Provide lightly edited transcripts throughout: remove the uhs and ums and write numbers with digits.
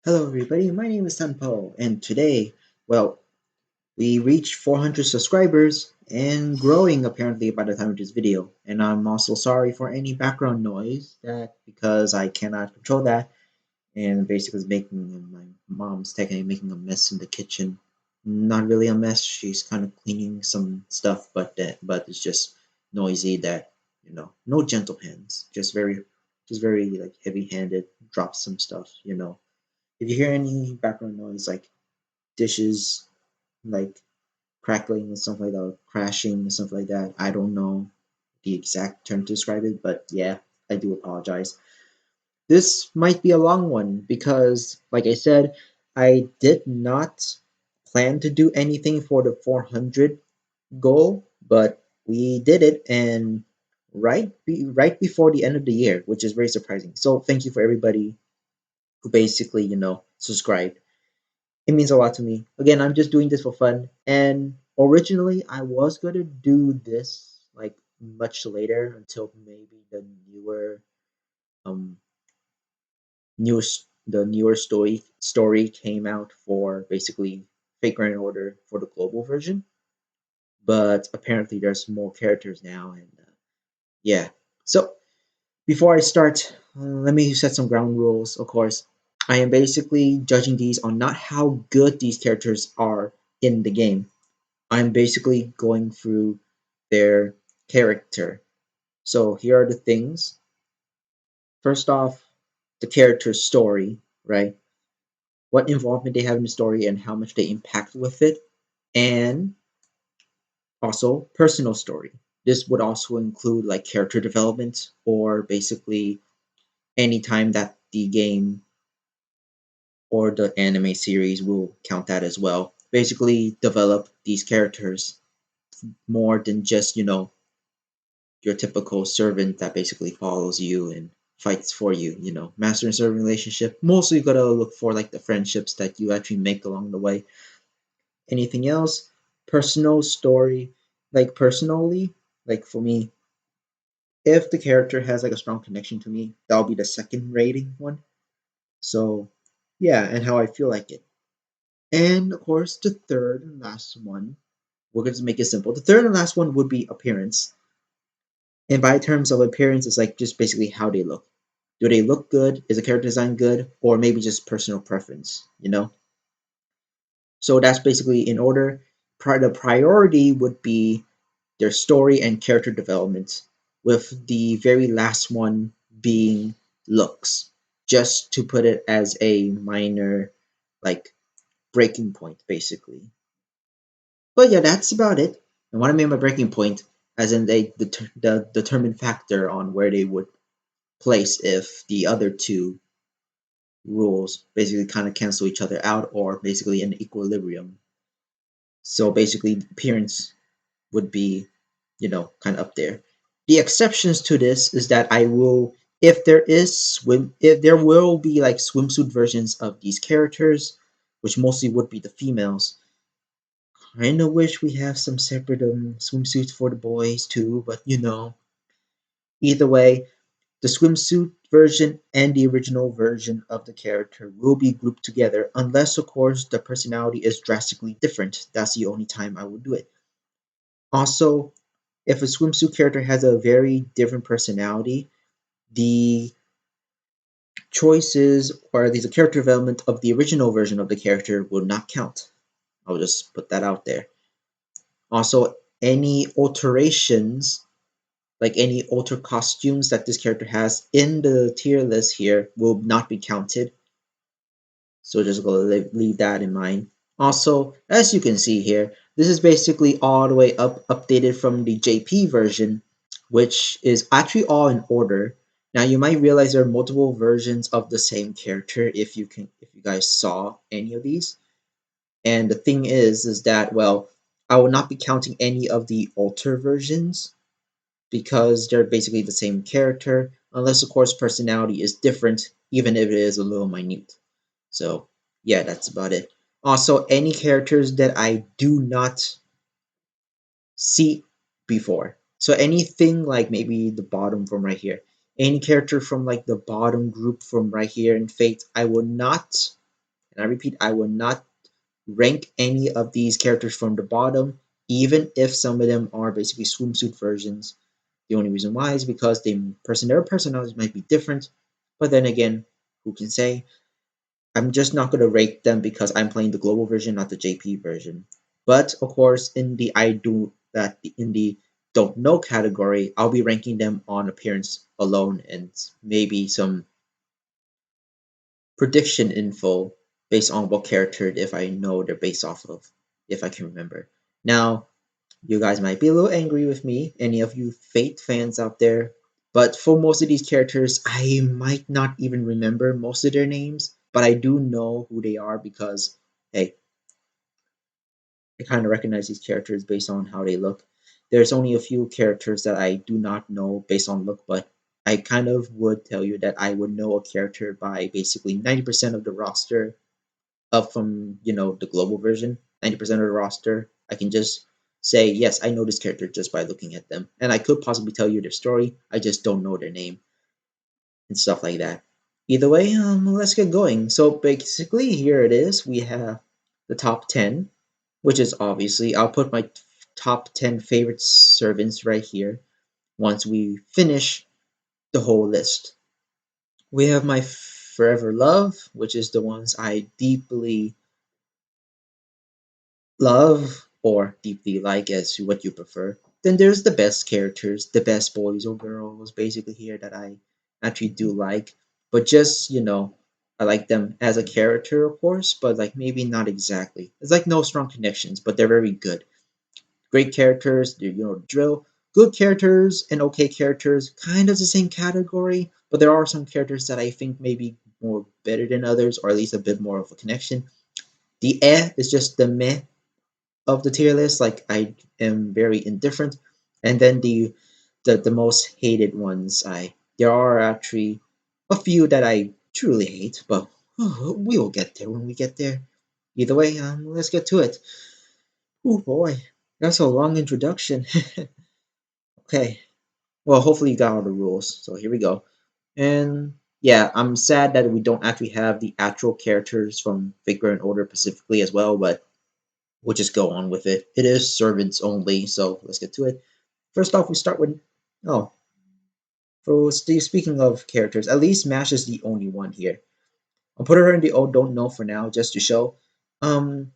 Hello everybody, my name is Sanpo, and today, well, we reached 400 subscribers and growing apparently by the time of this video. And I'm also sorry for any background noise that because I cannot control that and basically is making my mom's technically making a mess in the kitchen. Not really a mess, she's kind of cleaning some stuff, but it's just noisy that no gentle hands, just very like heavy-handed, drop some stuff. If you hear any background noise like dishes like crackling and stuff like that, or crashing and stuff like that, I don't know the exact term to describe it, but yeah, I do apologize. This might be a long one because, like I said, I did not plan to do anything for the 400 goal, but we did it, and right before the end of the year, which is very surprising. So thank you for everybody who basically subscribed. It means a lot to me. Again, I'm just doing this for fun. And originally, I was going to do this like much later until maybe um, newer story came out for basically Fate Grand Order for the global version. But apparently, there's more characters now, and yeah. So before I start, let me set some ground rules. Of course, I am basically judging these on not how good these characters are in the game. I'm basically going through their character. So here are the things. First off, the character's story, right? What involvement they have in the story and how much they impact with it. And also personal story. This would also include like character development or basically any time that the game or the anime series will count that as well. Basically develop these characters more than just, your typical servant that basically follows you and fights for you. Master and servant relationship. Mostly you gotta look for like the friendships that you actually make along the way. Anything else? Personal story. Like personally, like for me, if the character has like a strong connection to me, that'll be the second rating one. So yeah, and how I feel like it. And of course, the third and last one, we're going to make it simple. The third and last one would be appearance. And by terms of appearance, it's like just basically how they look. Do they look good? Is the character design good? Or maybe just personal preference? So that's basically in order. The priority would be their story and character development, with the very last one being looks, just to put it as a minor, like, breaking point, basically. But yeah, that's about it. And what I mean by breaking point, as in the determined factor on where they would place if the other two rules basically kind of cancel each other out or basically in equilibrium. So basically, appearance would be, kind of up there. The exceptions to this is that I will, if there will be like swimsuit versions of these characters, which mostly would be the females. Kind of wish we have some separate swimsuits for the boys too, but either way, the swimsuit version and the original version of the character will be grouped together, unless, of course, the personality is drastically different. That's the only time I will do it. Also, if a swimsuit character has a very different personality, the choices or the character development of the original version of the character will not count. I'll just put that out there. Also, any alterations, like any alter costumes that this character has in the tier list here, will not be counted. So just go leave that in mind. Also, as you can see here, this is basically all the way up updated from the JP version, which is actually all in order. Now you might realize there are multiple versions of the same character if you guys saw any of these. And the thing is that, well, I will not be counting any of the alter versions because they're basically the same character, unless of course personality is different, even if it is a little minute. So yeah, that's about it. Also, any characters that I do not see before. So anything like maybe the bottom from right here, any character from like the bottom group from right here in Fate, I will not And I repeat, I will not rank any of these characters from the bottom, even if some of them are basically swimsuit versions. The only reason why is because their personalities might be different. But then again, who can say? I'm just not going to rate them because I'm playing the global version, not the JP version. But of course, in the I do that in the don't know category, I'll be ranking them on appearance alone and maybe some prediction info based on what character if I know they're based off of, if I can remember. Now, you guys might be a little angry with me, any of you Fate fans out there, but for most of these characters, I might not even remember most of their names, but I do know who they are because, hey, I kind of recognize these characters based on how they look. There's only a few characters that I do not know based on look, but I kind of would tell you that I would know a character by basically 90% of the roster up from, the global version. 90% of the roster, I can just say, yes, I know this character just by looking at them. And I could possibly tell you their story, I just don't know their name and stuff like that. Either way, let's get going. So basically, here it is. We have the top 10, which is obviously, I'll put my top 10 favorite servants right here once we finish the whole list. We have my forever love, which is the ones I deeply love or deeply like, as what you prefer. Then there's the best characters, the best boys or girls, basically here that I actually do like. But just, I like them as a character, of course, but like maybe not exactly. It's like no strong connections, but they're very good. Great characters, drill. Good characters and okay characters, kind of the same category, but there are some characters that I think maybe more better than others, or at least a bit more of a connection. The is just the meh of the tier list. Like I am very indifferent, and then the most hated ones. There are actually a few that I truly hate, but we will get there when we get there. Either way, let's get to it. Oh boy, that's a long introduction. Okay, well, hopefully you got all the rules. So here we go. And yeah, I'm sad that we don't actually have the actual characters from FateGrandOrder specifically as well, but we'll just go on with it. It is servants only, so let's get to it. First off, we start with oh, so speaking of characters, at least Mash is the only one here. I'll put her in the oh don't know for now, just to show. Um,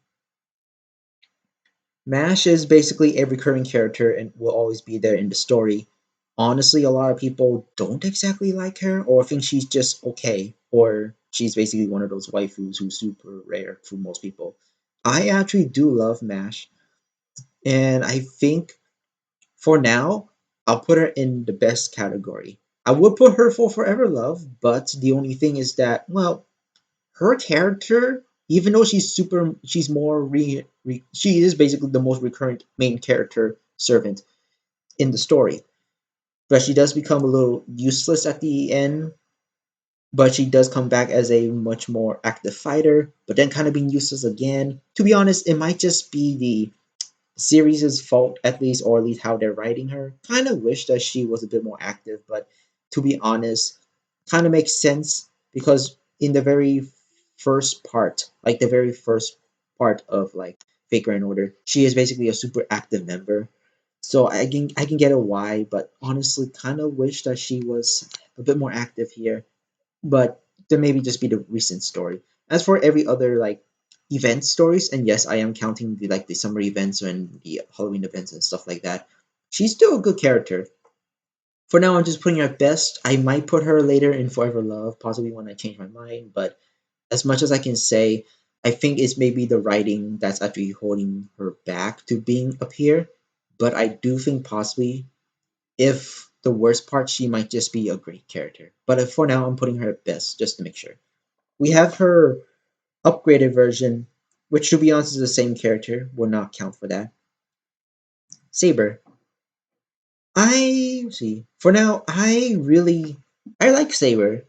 Mash is basically a recurring character and will always be there in the story. Honestly, a lot of people don't exactly like her or think she's just okay, or she's basically one of those waifus who's super rare for most people. I actually do love Mash, and I think for now, I'll put her in the best category. I would put her for Forever Love, but the only thing is that, well, her character, even though she's more she is basically the most recurrent main character servant in the story. But she does become a little useless at the end. But she does come back as a much more active fighter, but then kind of being useless again. To be honest, it might just be the series' fault, at least, or at least how they're writing her. Kind of wish that she was a bit more active, but to be honest, kind of makes sense because in the very first part, like the very first part of like Fate Grand Order, she is basically a super active member. So I can get a why, but honestly, kind of wish that she was a bit more active here. But then maybe just be the recent story. As for every other like event stories, and yes, I am counting the summer events and the Halloween events and stuff like that. She's still a good character. For now, I'm just putting her at best. I might put her later in Forever Love, possibly when I change my mind. But as much as I can say, I think it's maybe the writing that's actually holding her back to being up here. But I do think possibly if the worst part, she might just be a great character. But for now, I'm putting her at best just to make sure. We have her upgraded version, which to be honest is the same character, will not count for that. Saber. See. For now, I like Saber.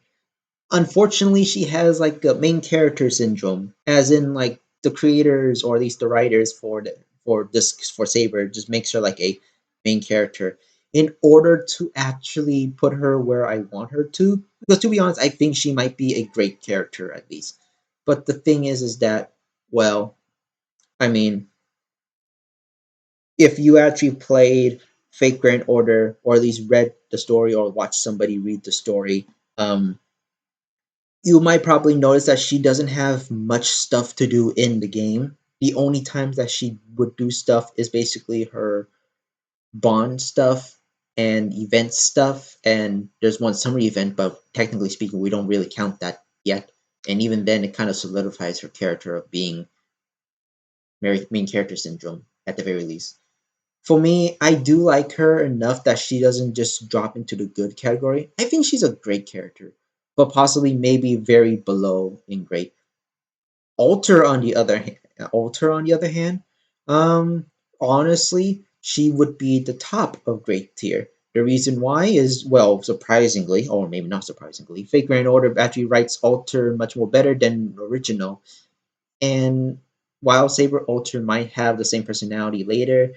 Unfortunately, she has like a main character syndrome, as in like the creators or at least the writers for Saber just makes her like a main character in order to actually put her where I want her to. Because to be honest, I think she might be a great character at least. But the thing is that, well, I mean, if you actually played Fate Grand Order or at least read the story or watched somebody read the story, you might probably notice that she doesn't have much stuff to do in the game. The only times that she would do stuff is basically her bond stuff and event stuff. And there's one summary event, but technically speaking, we don't really count that yet. And even then, it kind of solidifies her character of being main character syndrome at the very least. For me, I do like her enough that she doesn't just drop into the good category. I think she's a great character, but possibly maybe very below in great. Alter on the other hand, um, honestly, she would be the top of great tier. The reason why is, well, surprisingly, or maybe not surprisingly, Fate Grand Order actually writes Alter much more better than original. And while Saber Alter might have the same personality later,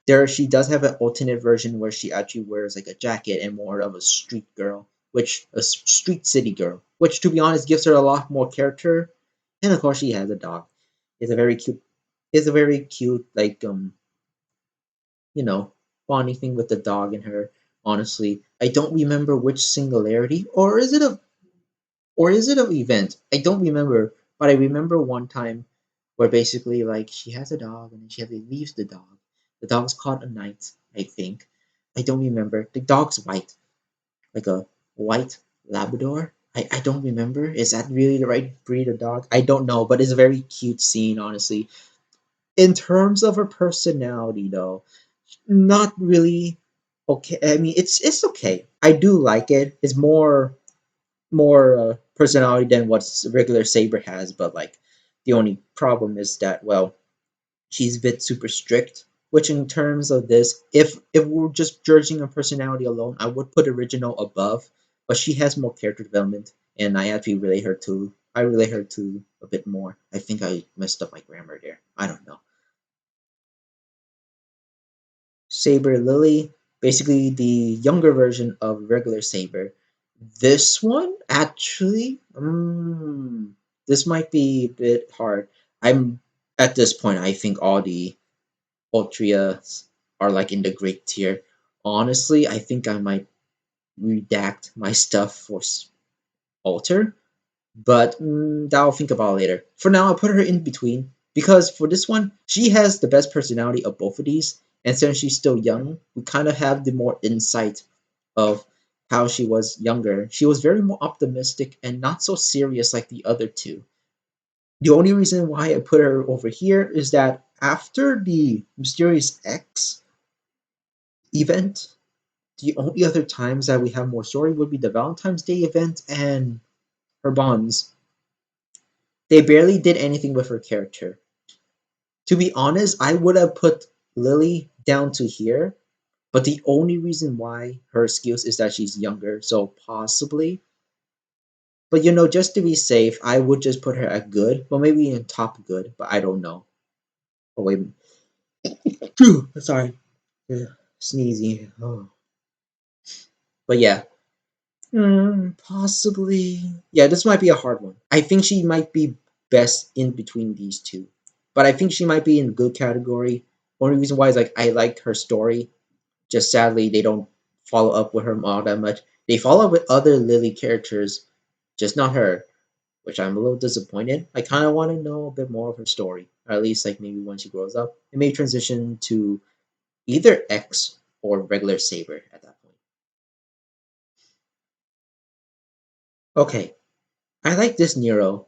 there she does have an alternate version where she actually wears like a jacket and more of a street girl, which a street city girl, which to be honest gives her a lot more character. And of course she has a dog. It's a very cute it's a very cute like you know, bonding thing with the dog and her. Honestly, I don't remember which singularity or is it an event? I don't remember, but I remember one time where basically like she has a dog and then she leaves the dog. The dog's called a knight, I think. I don't remember. The dog's white, like a white Labrador. I don't remember. Is that really the right breed of dog? I don't know, but it's a very cute scene, honestly. In terms of her personality, though, not really okay. I mean, it's okay. I do like it. It's more personality than what regular Saber has, but like the only problem is that well, she's a bit super strict. Which in terms of this, if we're just judging her personality alone, I would put original above, but she has more character development, and I actually relate her to. I relate her to a bit more. I think I messed up my grammar there. I don't know. Saber Lily, basically the younger version of regular Saber. This one actually, this might be a bit hard. I'm at this point. I think all the Ultrias are like in the great tier. Honestly, I think I might redact my stuff for Alter, but that I'll think about later. For now, I'll put her in between because for this one, she has the best personality of both of these, and since she's still young, we kind of have the more insight of how she was younger. She was very more optimistic and not so serious like the other two. The only reason why I put her over here is that after the Mysterious X event, the only other times that we have more story would be the Valentine's Day event and her bonds. They barely did anything with her character. To be honest, I would have put Lily down to here, but the only reason why her skills is that she's younger, so possibly. But just to be safe, I would just put her at good, but maybe in top good, but I don't know. Oh wait, sorry, sneezing. Oh. But yeah, possibly. Yeah, this might be a hard one. I think she might be best in between these two, but I think she might be in the good category. Only reason why is like I like her story. Just sadly, they don't follow up with her all that much. They follow up with other Lily characters, just not her, which I'm a little disappointed. I kind of want to know a bit more of her story, or at least like maybe when she grows up, it may transition to either X or regular Saber at that point. Okay, I like this Nero.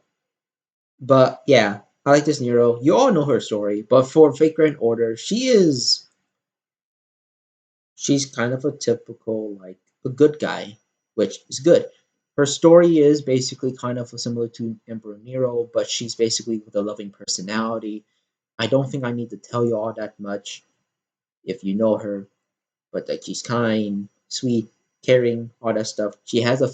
But yeah, I like this Nero. You all know her story, but for Fate Grand Order, she's kind of a typical like a good guy, which is good. Her story is basically kind of similar to Emperor Nero, but she's basically with a loving personality. I don't think I need to tell you all that much if you know her, but like she's kind, sweet, caring, all that stuff. She has a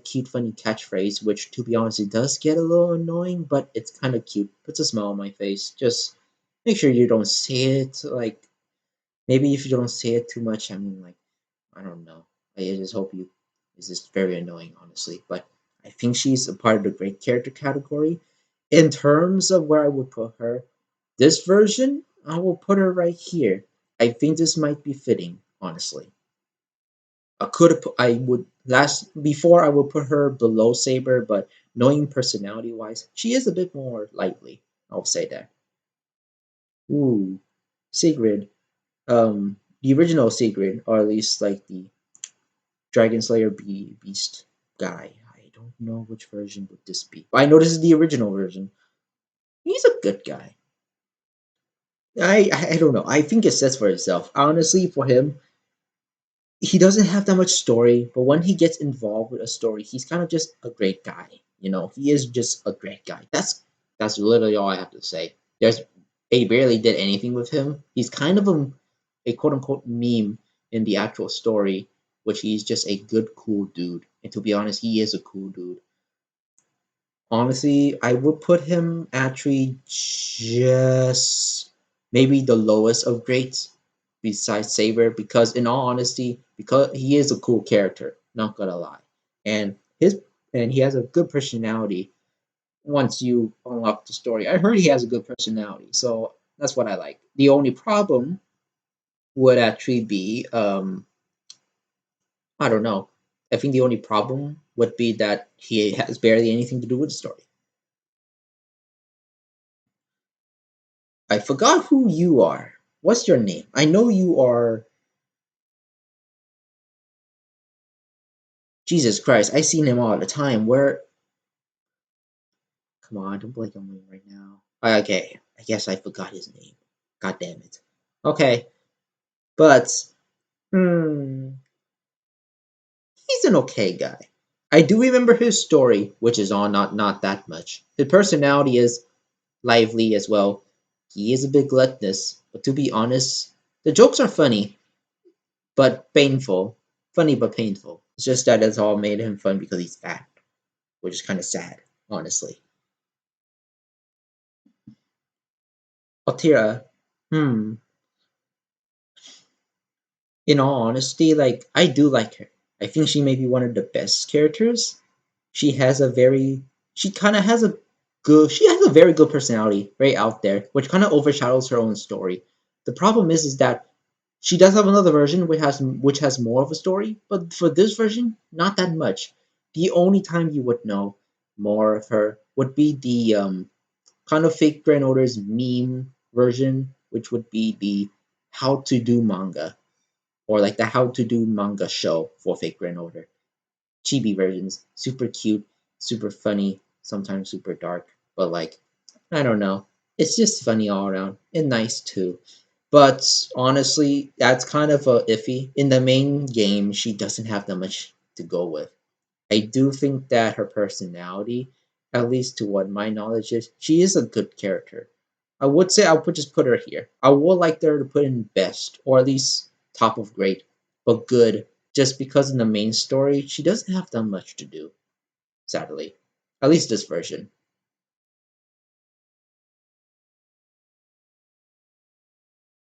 cute, funny catchphrase, which to be honest, it does get a little annoying, but it's kind of cute. Puts a smile on my face. Just make sure you don't say it. Like maybe if you don't say it too much, I mean, like I don't know. I just hope you. It's just very annoying, honestly. But I think she's a part of the great character category. In terms of where I would put her, this version, I will put her right here. I think this might be fitting, honestly. I would last before I would put her below Saber, but knowing personality wise, she is a bit more lively. I'll say that. Ooh, Sigrid. The original Sigrid, or at least like the Dragon Slayer Beast guy. I don't know which version would this be. But I know this is the original version. He's a good guy. I don't know. I think it says for itself. Honestly, for him, he doesn't have that much story, but when he gets involved with a story, he's kind of just a great guy. You know, he is just a great guy. That's literally all I have to say. They barely did anything with him. He's kind of a quote unquote meme in the actual story, which he's just a good, cool dude. And to be honest, he is a cool dude. Honestly, I would put him actually just maybe the lowest of greats besides Saber because in all honesty, because he is a cool character, not gonna lie. And his and he has a good personality once you unlock the story. I heard he has a good personality, so that's what I like. The only problem would actually be I don't know. I think the only problem would be that he has barely anything to do with the story. I forgot who you are. What's your name? I know you are. Jesus Christ, I seen him all the time. Where? Come on, don't blink on me right now. Okay, I guess I forgot his name. God damn it. Okay, but hmm, he's an okay guy. I do remember his story, which is all not that much. His personality is lively as well. He is a bit gluttonous, but to be honest, the jokes are funny but painful. Funny but painful. It's just that it's all made him fun because he's fat, which is kind of sad, honestly. Altira, hmm. In all honesty, like I do like her. I think she may be one of the best characters. She has a very, she kind of has a she has a very good personality, very out there, which kind of overshadows her own story. The problem is that she does have another version which has more of a story, but for this version, not that much. The only time you would know more of her would be the kind of fake Grand Order's meme version, which would be the how to do manga or like the how to do manga show for fake Grand Order. Chibi versions, super cute, super funny, sometimes super dark, but like I don't know. It's just funny all around and nice too. But honestly, that's kind of iffy. In the main game, she doesn't have that much to go with. I do think that her personality, at least to what my knowledge is, she is a good character. I would say I would just put her here. I would like her to put in best, or at least top of great, but good, just because in the main story, she doesn't have that much to do, sadly. At least this version.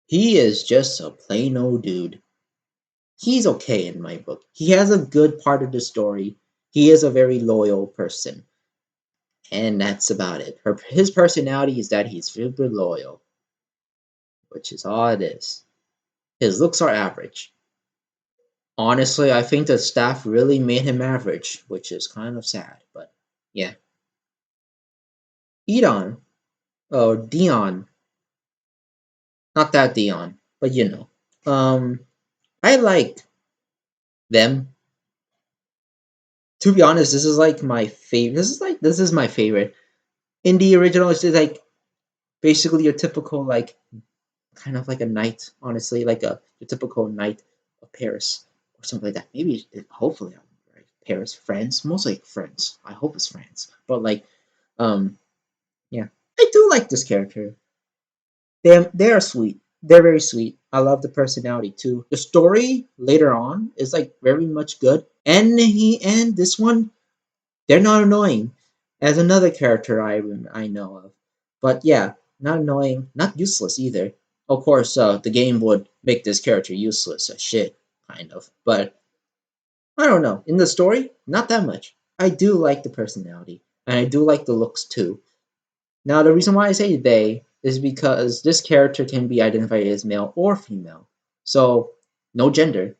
He is just a plain old dude. He's okay in my book. He has a good part of the story. He is a very loyal person. And that's about it. His personality is that he's super loyal, which is all it is. His looks are average. Honestly, I think the staff really made him average, which is kind of sad, but yeah. Edon, or Dion, not that Dion, but you know. I like them. To be honest, this is like my favorite. This is my favorite. In the original, it's just like basically your typical like kind of like a knight, honestly, like a typical knight of Paris or something like that. Maybe, hopefully, I'm right. Paris, France, most like France. I hope it's France. But like, um, yeah, I do like this character. They are sweet. They're very sweet. I love the personality too. The story later on is like very much good, and this one they're not annoying as another character I know of. But yeah, not annoying, not useless either. Of course, the game would make this character useless as shit, kind of. But I don't know. In the story, not that much. I do like the personality, and I do like the looks too. Now, the reason why I say they is because this character can be identified as male or female. So, no gender,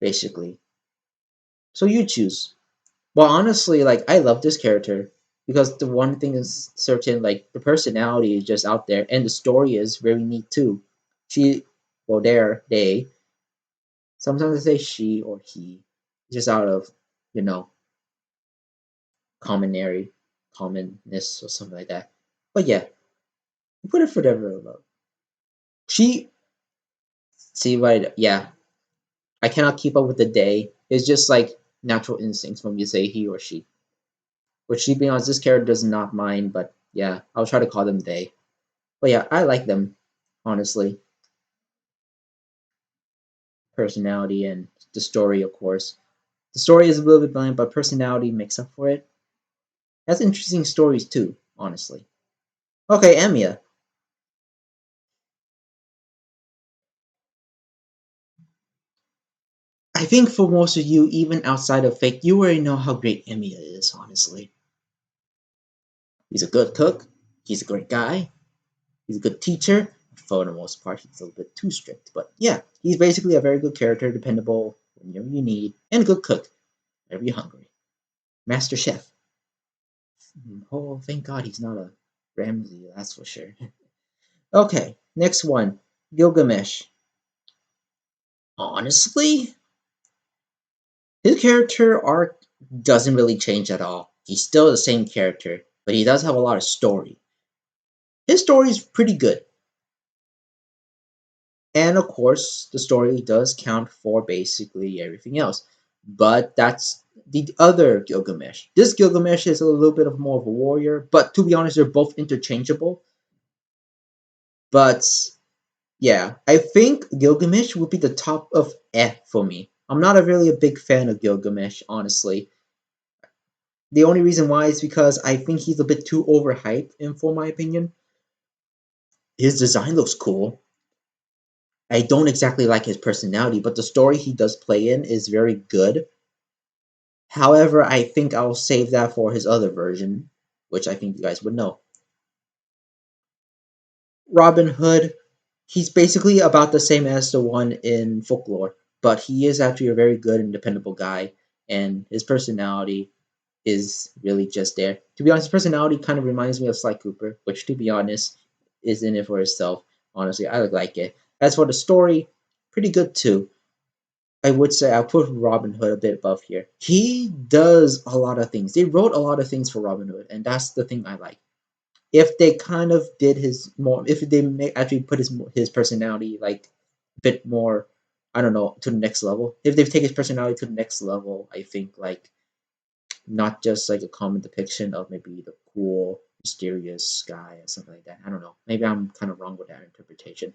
basically. So you choose. Well, honestly, like I love this character because the one thing is certain, like the personality is just out there, and the story is very neat too. She, well, they. Sometimes I say she or he, just out of, you know, commonary, commonness or something like that. But yeah, put it for the love. She, see, right? Yeah, I cannot keep up with the day. It's just like natural instincts when you say he or she. Which, to be honest, this character does not mind, but yeah, I'll try to call them they. But yeah, I like them, honestly. Personality and the story, of course. The story is a little bit bland, but personality makes up for it. Has interesting stories too, honestly. Okay, Emiya. I think for most of you, even outside of Fate, you already know how great Emiya is, honestly. He's a good cook, he's a great guy, he's a good teacher. For the most part, he's a little bit too strict, but yeah, he's basically a very good character, dependable whenever you need, and a good cook whenever you're hungry. Master Chef. Oh, thank God he's not a Ramsay, that's for sure. Okay, next one. Gilgamesh. Honestly, his character arc doesn't really change at all. He's still the same character, but he does have a lot of story. His story is pretty good. And of course, the story does count for basically everything else. But that's the other Gilgamesh. This Gilgamesh is a little bit of more of a warrior, but to be honest, they're both interchangeable. But yeah, I think Gilgamesh would be the top of F for me. I'm not a really a big fan of Gilgamesh, honestly. The only reason why is because I think he's a bit too overhyped, and for my opinion, his design looks cool. I don't exactly like his personality, but the story he does play in is very good. However, I think I'll save that for his other version, which I think you guys would know. Robin Hood, he's basically about the same as the one in Folklore, but he is actually a very good and dependable guy, and his personality is really just there. To be honest, his personality kind of reminds me of Sly Cooper, which, to be honest, is in it for itself. Honestly, I like it. As for the story, pretty good too. I would say I'll put Robin Hood a bit above here. He does a lot of things. They wrote a lot of things for Robin Hood, and that's the thing I like. If they kind of did his more, if they actually put his personality like a bit more, I don't know, to the next level. If they take his personality to the next level, I think like not just like a common depiction of maybe the cool, mysterious guy or something like that. I don't know. Maybe I'm kind of wrong with that interpretation.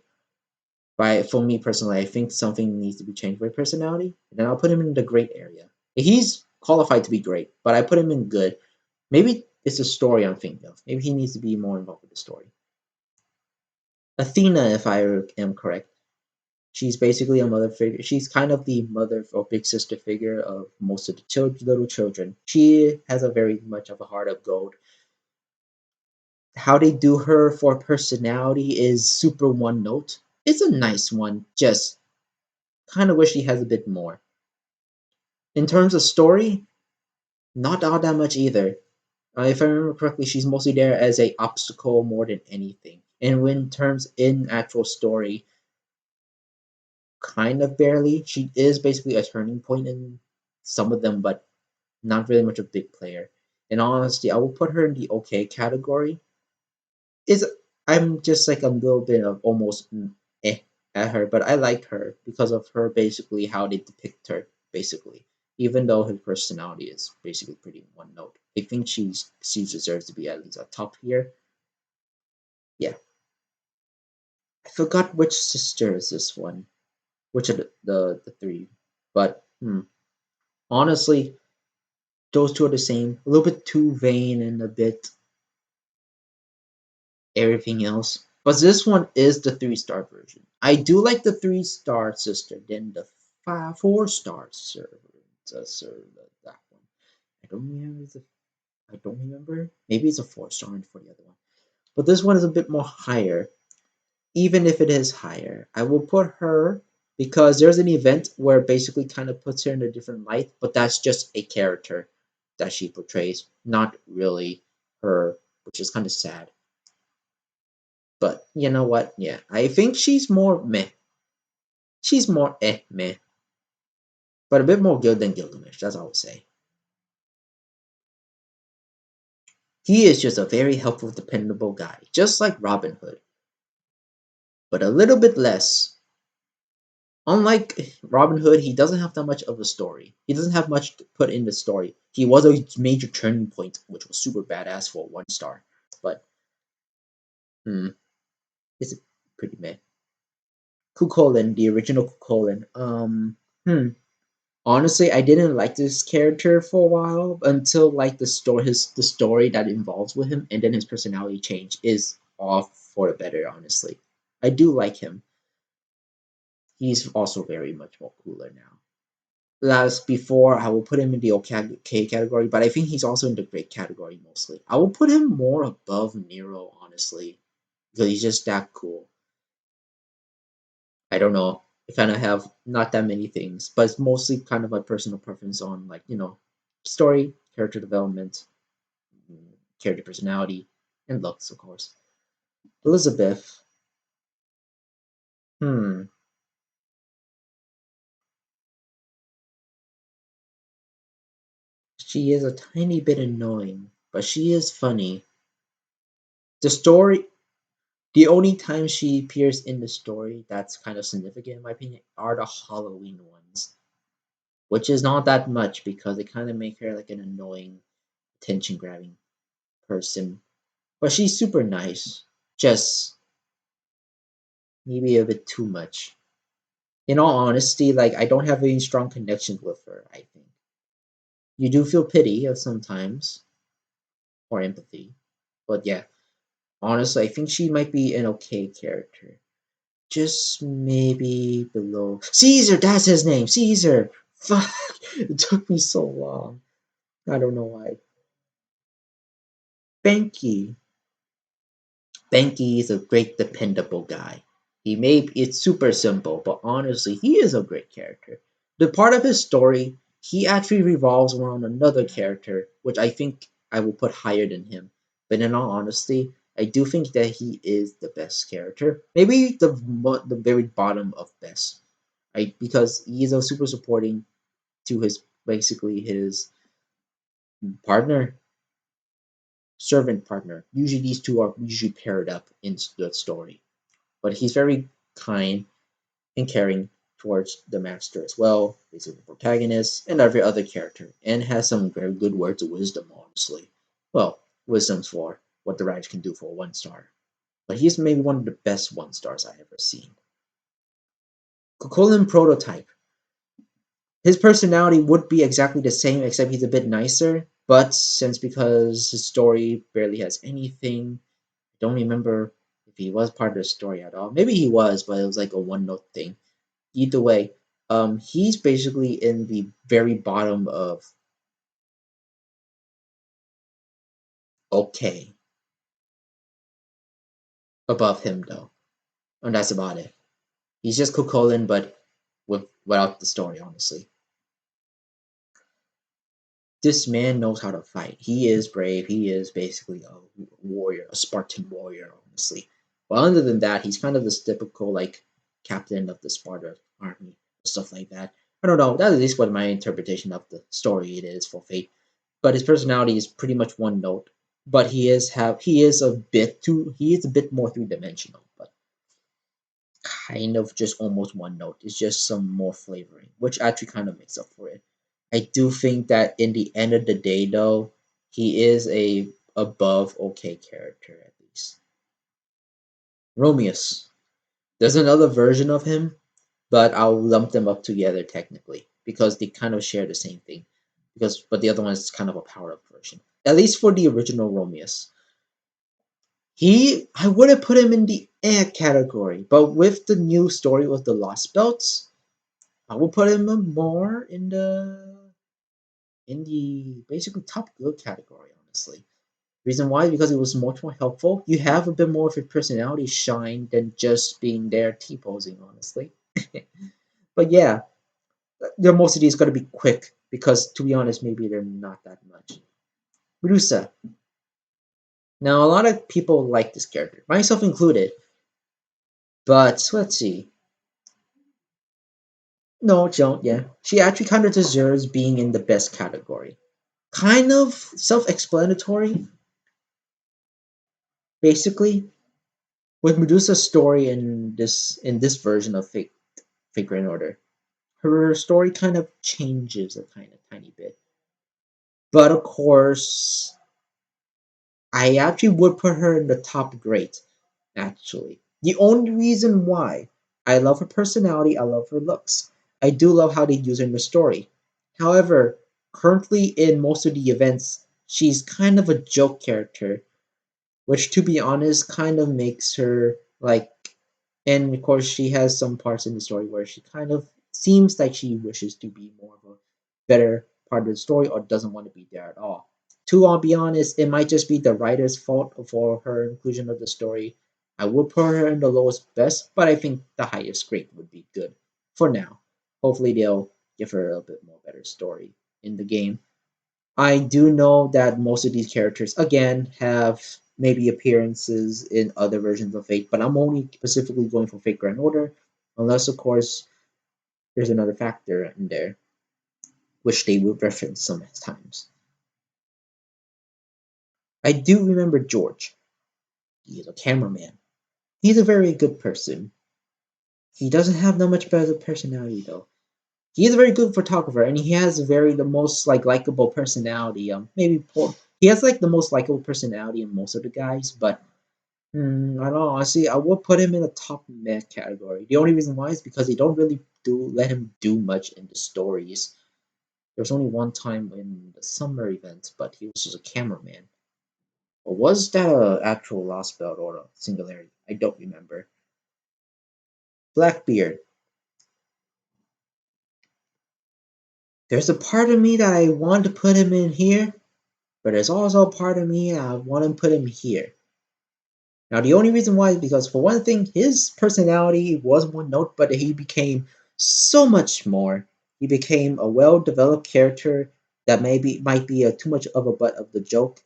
But for me personally, I think something needs to be changed by personality. And then I'll put him in the great area. He's qualified to be great, but I put him in good. Maybe it's the story I'm thinking of. Maybe he needs to be more involved with the story. Athena, if I am correct, she's basically a mother figure. She's kind of the mother or big sister figure of most of the little children. She has a very much of a heart of gold. How they do her for personality is super one note. It's a nice one, just kind of wish she has a bit more. In terms of story, not all that much either. If I remember correctly, she's mostly there as a obstacle more than anything. And when terms in actual story, kind of barely. She is basically a turning point in some of them, but not really much a big player. In all honesty, I will put her in the okay category. Is I'm just like a little bit of almost eh at her, but I like her because of her basically how they depict her basically. Even though her personality is basically pretty one note, I think she deserves to be at least a top here. Yeah, I forgot which sister is this one, which of the three, but honestly, those two are the same. A little bit too vain and a bit everything else. But this one is the 3-star version. I do like the 3-star sister than the 4-star servant. That one. I don't remember. I don't remember. Maybe it's a 4-star for the other one. but this one is a bit more higher. Even if it is higher, I will put her because there's an event where it basically kind of puts her in a different light, but that's just a character that she portrays, not really her, which is kind of sad. But you know what? Yeah, I think she's more meh. She's more meh, but a bit more good than Gilgamesh. That's all I would say. He is just a very helpful, dependable guy, just like Robin Hood, but a little bit less. Unlike Robin Hood, he doesn't have that much of a story. He doesn't have much to put in the story. He was a major turning point, which was super badass for 1 star. But hmm, it's pretty meh. Cuchulainn, the original Cuchulainn. Honestly, I didn't like this character for a while until like the story that involves with him, and then his personality change is off for the better. Honestly, I do like him. He's also very much more cooler now. Last before, I will put him in the okay category, but I think he's also in the great category mostly. I will put him more above Nero, honestly, because he's just that cool. I don't know. I kind of have not that many things, but it's mostly kind of my personal preference on like story, character development, character personality, and looks, of course. Elizabeth. Hmm. She is a tiny bit annoying, but she is funny. The story The only time she appears in the story that's kind of significant in my opinion are the Halloween ones, which is not that much because they kind of make her like an annoying, attention grabbing person. But she's super nice, just maybe a bit too much. In all honesty, like I don't have any strong connections with her, I think. You do feel pity of sometimes, or empathy. But yeah, honestly, I think she might be an okay character. Just maybe below Caesar. That's his name, Caesar. Fuck! It took me so long. I don't know why. Banky. Banky is a great, dependable guy. He may it's super simple, but honestly, he is a great character. The part of his story, he actually revolves around another character, which I think I will put higher than him. But in all honesty, I do think that he is the best character. Maybe the very bottom of best. Right? Because he is a super supporting to his basically his partner, servant partner. Usually these two are usually paired up in the story. But he's very kind and caring towards the master as well, basically the protagonist and every other character, and has some very good words of wisdom, honestly. Well, wisdom's for what the writers can do for a 1 star. But he's maybe one of the best 1 stars I've ever seen. Coquelin prototype. His personality would be exactly the same, except he's a bit nicer. But since because his story barely has anything, I don't remember if he was part of the story at all. Maybe he was, but it was like a 1 note thing. Either way, he's basically in the very bottom of okay, above him though, and that's about it. He's just Cuchulainn, but without the story, honestly. This man knows how to fight. He is brave. He is basically a warrior, a Spartan warrior, honestly. But other than that, he's kind of this typical like captain of the Sparta army, stuff like that. I don't know. That's at least what my interpretation of the story it is for Fate. But his personality is pretty much 1 note. But he is a bit more 3 dimensional, but kind of just almost 1 note. It's just some more flavoring, which actually kind of makes up for it. I do think that in the end of the day, though, he is a above okay character at least. Romeus. There's another version of him, but I'll lump them up together technically because they kind of share the same thing. But the other one is kind of a powered up version. At least for the original Romeus. I would have put him in the category, but with the new story with the Lost Belts, I will put him more in the basically top good category, honestly. Reason why? Because it was much more helpful. You have a bit more of a personality shine than just being there T-posing, honestly. But yeah, their most of these got to be quick because, to be honest, maybe they're not that much. Medusa. Now, a lot of people like this character, myself included. But let's see. No, don't. Yeah, she actually kind of deserves being in the best category. Kind of self-explanatory, basically. With Medusa's story in this version of Fate Grand Order, her story kind of changes a kind of tiny bit. But of course, I actually would put her in the top grade. Actually, the only reason why I love her personality, I love her looks. I do love how they use her in the story. However, currently in most of the events, she's kind of a joke character, which to be honest kind of makes her like, and of course she has some parts in the story where she kind of seems like she wishes to be more of a better part of the story or doesn't want to be there at all. To I'll be honest, it might just be the writer's fault for her inclusion of the story. I would put her in the lowest best, but I think the highest grade would be good for now. Hopefully they'll give her a bit more better story in the game. I do know that most of these characters, again, have maybe appearances in other versions of Fate, but I'm only specifically going for Fate Grand Order, unless, of course, there's another factor in there, which they would reference sometimes. I do remember George. He is a cameraman. He's a very good person. He doesn't have that much better personality, though. He is a very good photographer, and he has very the most like likable personality. Maybe poor. He has like the most likable personality in most of the guys, but I don't know. Honestly, I would put him in the top meh category. The only reason why is because they don't really do let him do much in the stories. There was only one time in the summer event, but he was just a cameraman. Or was that a actual Lost Belt or a Singularity? I don't remember. Blackbeard. There's a part of me that I want to put him in here, but there's also a part of me that I want to put him here. Now, the only reason why is because, for one thing, his personality was one note, but he became so much more. He became a well-developed character that maybe might be too much of a butt of the joke.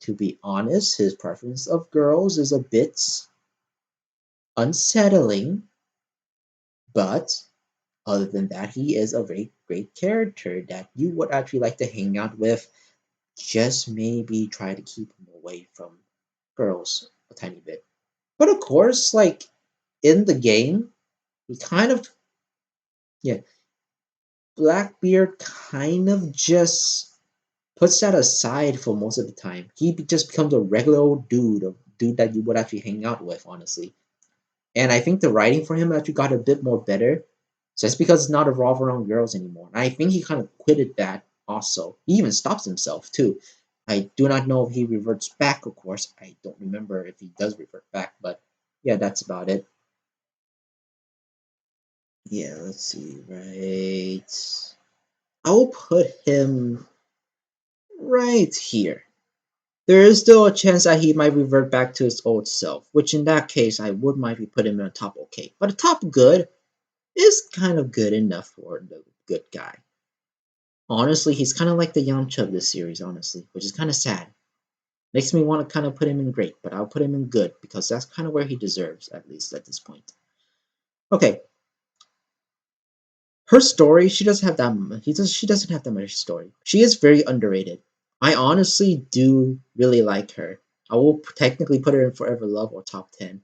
To be honest, his preference of girls is a bit unsettling, but other than that, he is a very great character that you would actually like to hang out with. Just maybe try to keep him away from girls a tiny bit. But of course, like in the game, he kind of, yeah, Blackbeard kind of just puts that aside for most of the time. Just becomes a regular old dude, a dude that you would actually hang out with, honestly. And I think the writing for him actually got a bit more better, just because it's not revolve around girls anymore. And I think he kind of quitted that also. He even stops himself too. I do not know if he reverts back, of course. I don't remember if he does revert back, but yeah, that's about it. Yeah, let's see, right. I will put him right here. There is still a chance that he might revert back to his old self, which in that case I would might be putting him in a top okay. But a top good is kind of good enough for the good guy. Honestly, he's kind of like the Yamcha of this series, honestly, which is kind of sad. Makes me want to kind of put him in great, but I'll put him in good because that's kind of where he deserves, at least at this point. Okay, her story, she doesn't have that much story. She is very underrated. I honestly do really like her. I will technically put her in Forever Love or top 10.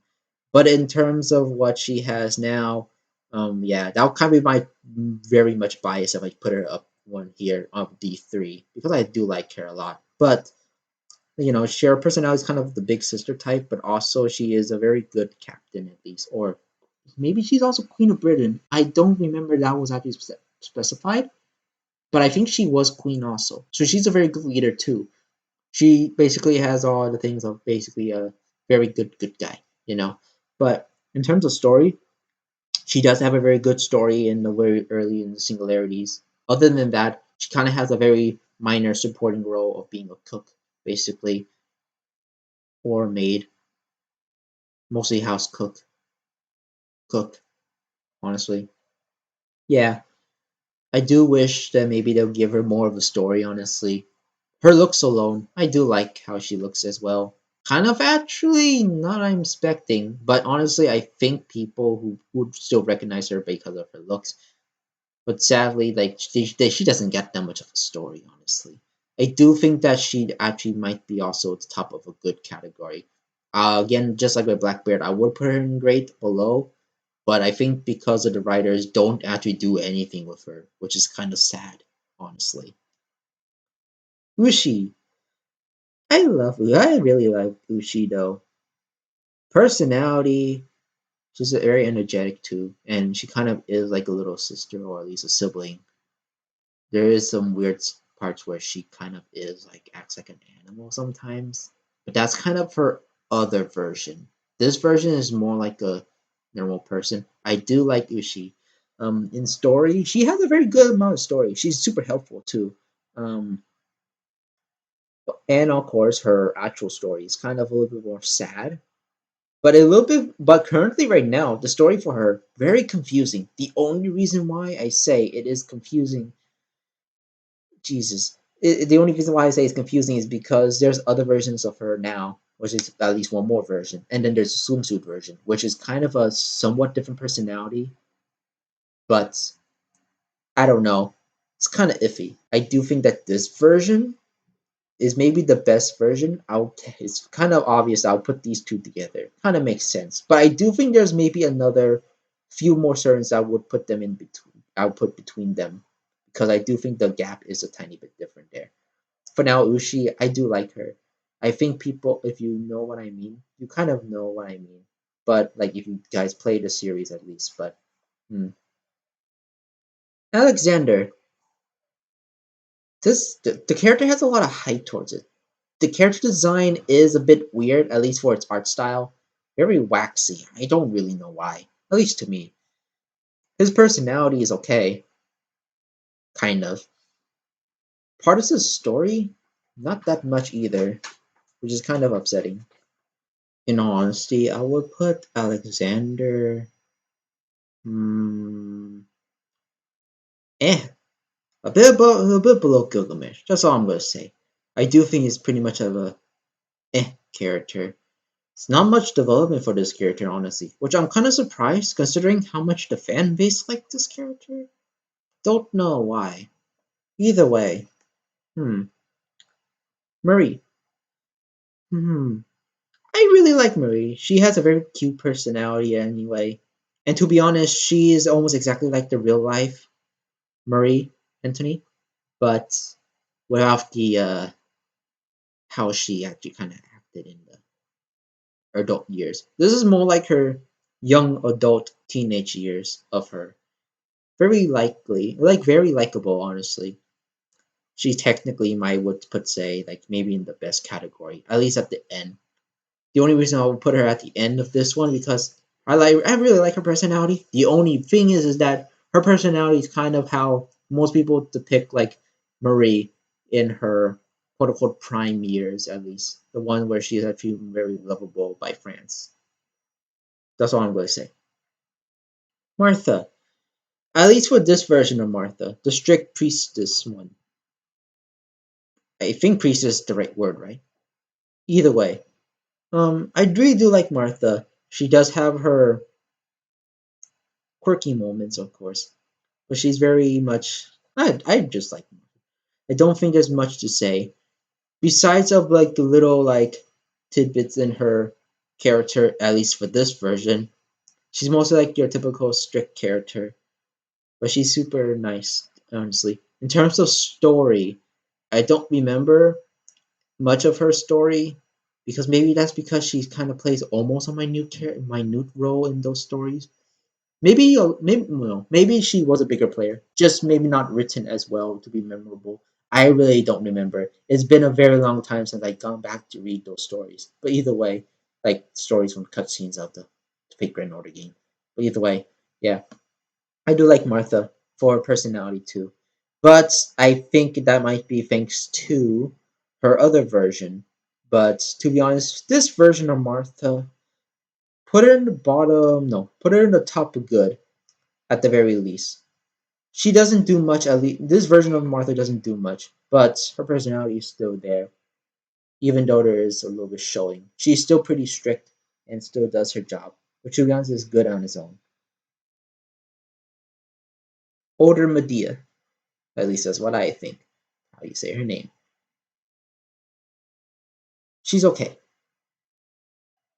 But in terms of what she has now, yeah, that would kind of be my very much bias if I put her up one here of the three because I do like her a lot. But her personality is kind of the big sister type, but also she is a very good captain at least, or maybe she's also Queen of Britain. I don't remember that was actually specified, but I think she was queen also. So she's a very good leader too. She basically has all the things of basically a very good guy, you know. But in terms of story, she does have a very good story in the very early in the singularities. Other than that, she kind of has a very minor supporting role of being a cook, basically. or maid, mostly cook, honestly. Yeah, I do wish that maybe they'll give her more of a story, honestly. Her looks alone, I do like how she looks as well. Kind of actually not I'm expecting, but honestly, I think people who would still recognize her because of her looks. But sadly, like she doesn't get that much of a story, honestly. I do think that she actually might be also at the top of a good category. Again, just like with Blackbeard, I would put her in great below, but I think because of the writers don't actually do anything with her, which is kind of sad, honestly. Ushi, I really like Ushi though. Personality, she's very energetic too, and she kind of is like a little sister or at least a sibling. There is some weird parts where she kind of is like acts like an animal sometimes, but that's kind of her other version. This version is more like a normal person. I do like Ushi. In story, she has a very good amount of story. She's super helpful too. Um, and of course, her actual story is kind of a little bit more sad, but a little bit. But currently, right now, the story for her very confusing. The only reason why I say it is confusing, Jesus, the only reason why I say it's confusing is because there's other versions of her now, which is at least one more version, and then there's a swimsuit version, which is kind of a somewhat different personality, but I don't know. It's kind of iffy. I do think that this version is maybe the best version. It's kind of obvious I'll put these two together. Kind of makes sense. But I do think there's maybe another few more servants I would put them in between. I'll put between them because I do think the gap is a tiny bit different there. For now, Ushi, I do like her. I think people, if you know what I mean, you kind of know what I mean. But like, if you guys play the series at least, but hmm. Alexander, the character has a lot of hype towards it. The character design is a bit weird, at least for its art style. Very waxy. I don't really know why. At least to me. His personality is okay, kind of. Part of his story, not that much either, which is kind of upsetting. In all honesty, I would put Alexander. Hmm, eh, a bit below Gilgamesh. That's all I'm gonna say. I do think he's pretty much of a character. It's not much development for this character, honestly, which I'm kind of surprised considering how much the fan base liked this character. Don't know why. Either way, hmm, Marie. Hmm, I really like Marie. She has a very cute personality anyway, and to be honest, she is almost exactly like the real life Marie Anthony, but without the how she actually kind of acted in the adult years. This is more like her young adult teenage years of her. Very likely, like very likable, honestly. She technically might would put say like maybe in the best category, at least at the end. The only reason I would put her at the end of this one because I really like her personality. The only thing is that her personality is kind of how most people depict like Marie in her quote unquote prime years, at least the one where she is actually very lovable by France. That's all I'm going to say. Martha, at least for this version of Martha, the strict priestess one. I think priestess is the right word, right? Either way, I really do like Martha. She does have her quirky moments, of course, but she's very much. I just like. I don't think there's much to say besides of like the little like tidbits in her character. At least for this version, she's mostly like your typical strict character, but she's super nice. Honestly, in terms of story, I don't remember much of her story because maybe that's because she kind of plays almost a minute role in those stories. Maybe no, maybe she was a bigger player, just maybe not written as well to be memorable. I really don't remember. It's been a very long time since I've gone back to read those stories. But either way, like stories from cutscenes of the Fate Grand Order game. But either way, yeah, I do like Martha for her personality too. But I think that might be thanks to her other version. But to be honest, this version of Martha, put her in the bottom. No, put her in the top of good at the very least. She doesn't do much. At least this version of Martha doesn't do much, but her personality is still there. Even though there is a little bit showing, she's still pretty strict and still does her job, which to be honest is good on its own. Older Medea, at least that's what I think. How you say her name? She's okay.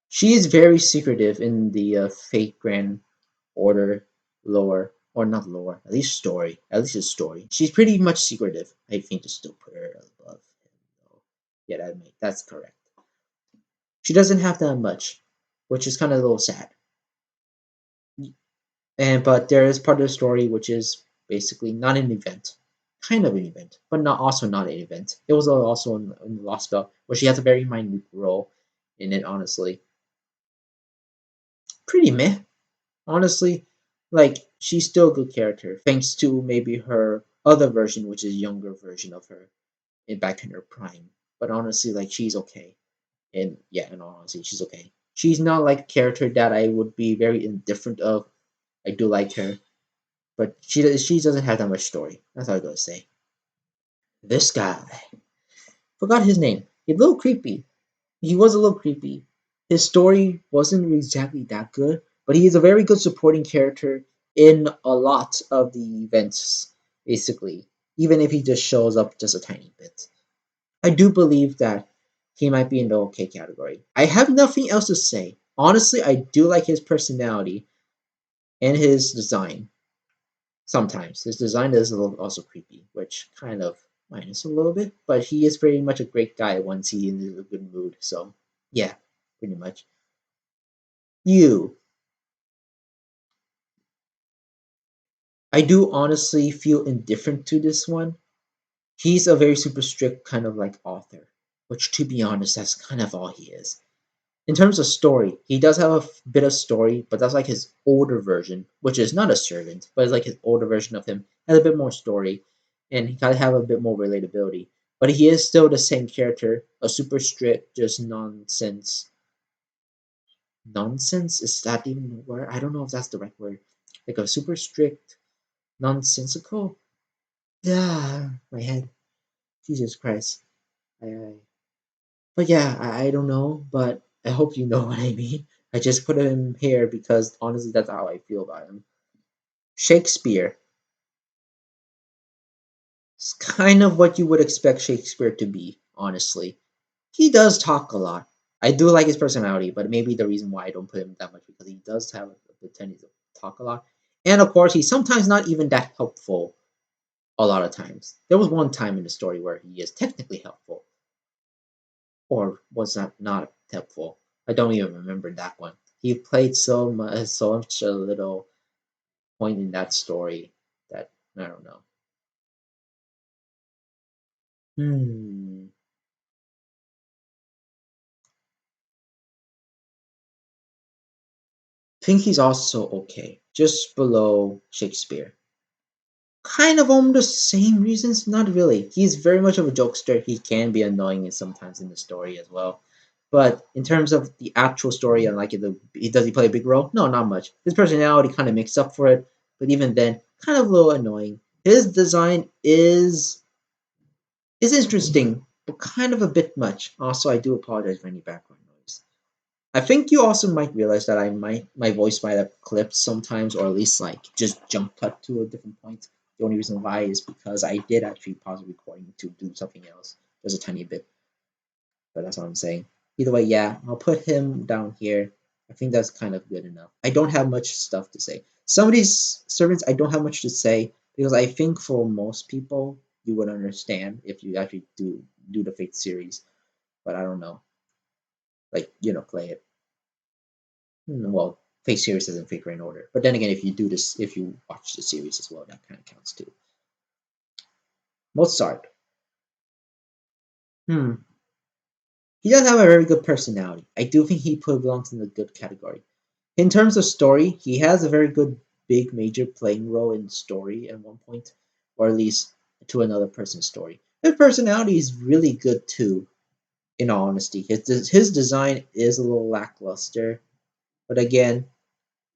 She is very secretive in the Fate Grand Order lore, or not lore, at least story. At least his story. She's pretty much secretive. I think to still put her above him. Though. Yeah, that's correct. She doesn't have that much, which is kind of a little sad. And but there is part of the story which is basically not an event, kind of an event, but not also not an event. It was also in the Lost Spell where she has a very minute role in it. Honestly, pretty meh. Honestly, like she's still a good character thanks to maybe her other version, which is younger version of her back in her prime. But honestly, like she's okay. And yeah, in all honesty, she's okay. She's not like a character that I would be very indifferent of. I do like her, but she doesn't have that much story. That's all I gotta say. This guy, forgot his name. He's a little creepy. He was a little creepy. His story wasn't exactly that good, but he is a very good supporting character in a lot of the events. Basically, even if he just shows up just a tiny bit, I do believe that he might be in the okay category. I have nothing else to say. Honestly, I do like his personality and his design. Sometimes his design is a little also creepy, which kind of minus a little bit. But he is pretty much a great guy once he is in a good mood. So yeah, pretty much. You, I do honestly feel indifferent to this one. He's a very super strict kind of like author, which to be honest, that's kind of all he is. In terms of story, he does have a bit of story, but that's like his older version, which is not a servant, but it's like his older version of him has a bit more story, and he kind of have a bit more relatability. But he is still the same character, a super strict, just nonsense. Nonsense is that even the word? I don't know if that's the right word. Like a super strict, nonsensical. Yeah, my head. Jesus Christ. I But yeah, I don't know, but I hope you know what I mean. I just put him here because honestly, that's how I feel about him. Shakespeare. It's kind of what you would expect Shakespeare to be, honestly. He does talk a lot. I do like his personality, but maybe the reason why I don't put him that much because he does have the tendency to talk a lot. And of course, he's sometimes not even that helpful a lot of times. There was one time in the story where he is technically helpful, or was that not helpful? I don't even remember that one. He played so much a little point in that story that I don't know. Hmm. Think he's also okay, just below Shakespeare. Kind of on the same reasons, not really. He's very much of a jokester. He can be annoying sometimes in the story as well. But in terms of the actual story and like does he play a big role? No, not much. His personality kind of makes up for it, but even then, kind of a little annoying. His design is interesting, but kind of a bit much. Also, I do apologize for any background noise. I think you also might realize that I might my voice might have clipped sometimes, or at least like just jump cut to a different point. The only reason why is because I did actually pause the recording to do something else, just a tiny bit. But that's what I'm saying. Either way, yeah, I'll put him down here. I think that's kind of good enough. I don't have much stuff to say. Some of these servants I don't have much to say because I think for most people you would understand if you actually do the Fate series. But I don't know, like play it. Well, Fate series isn't Fate Grand Order. But then again, if you watch the series as well, that kind of counts too. Mozart. Hmm. He does have a very good personality. I do think he belongs in the good category. In terms of story, he has a very good big major playing role in story at one point, or at least to another person's story. His personality is really good too. In all honesty, his design is a little lackluster, but again,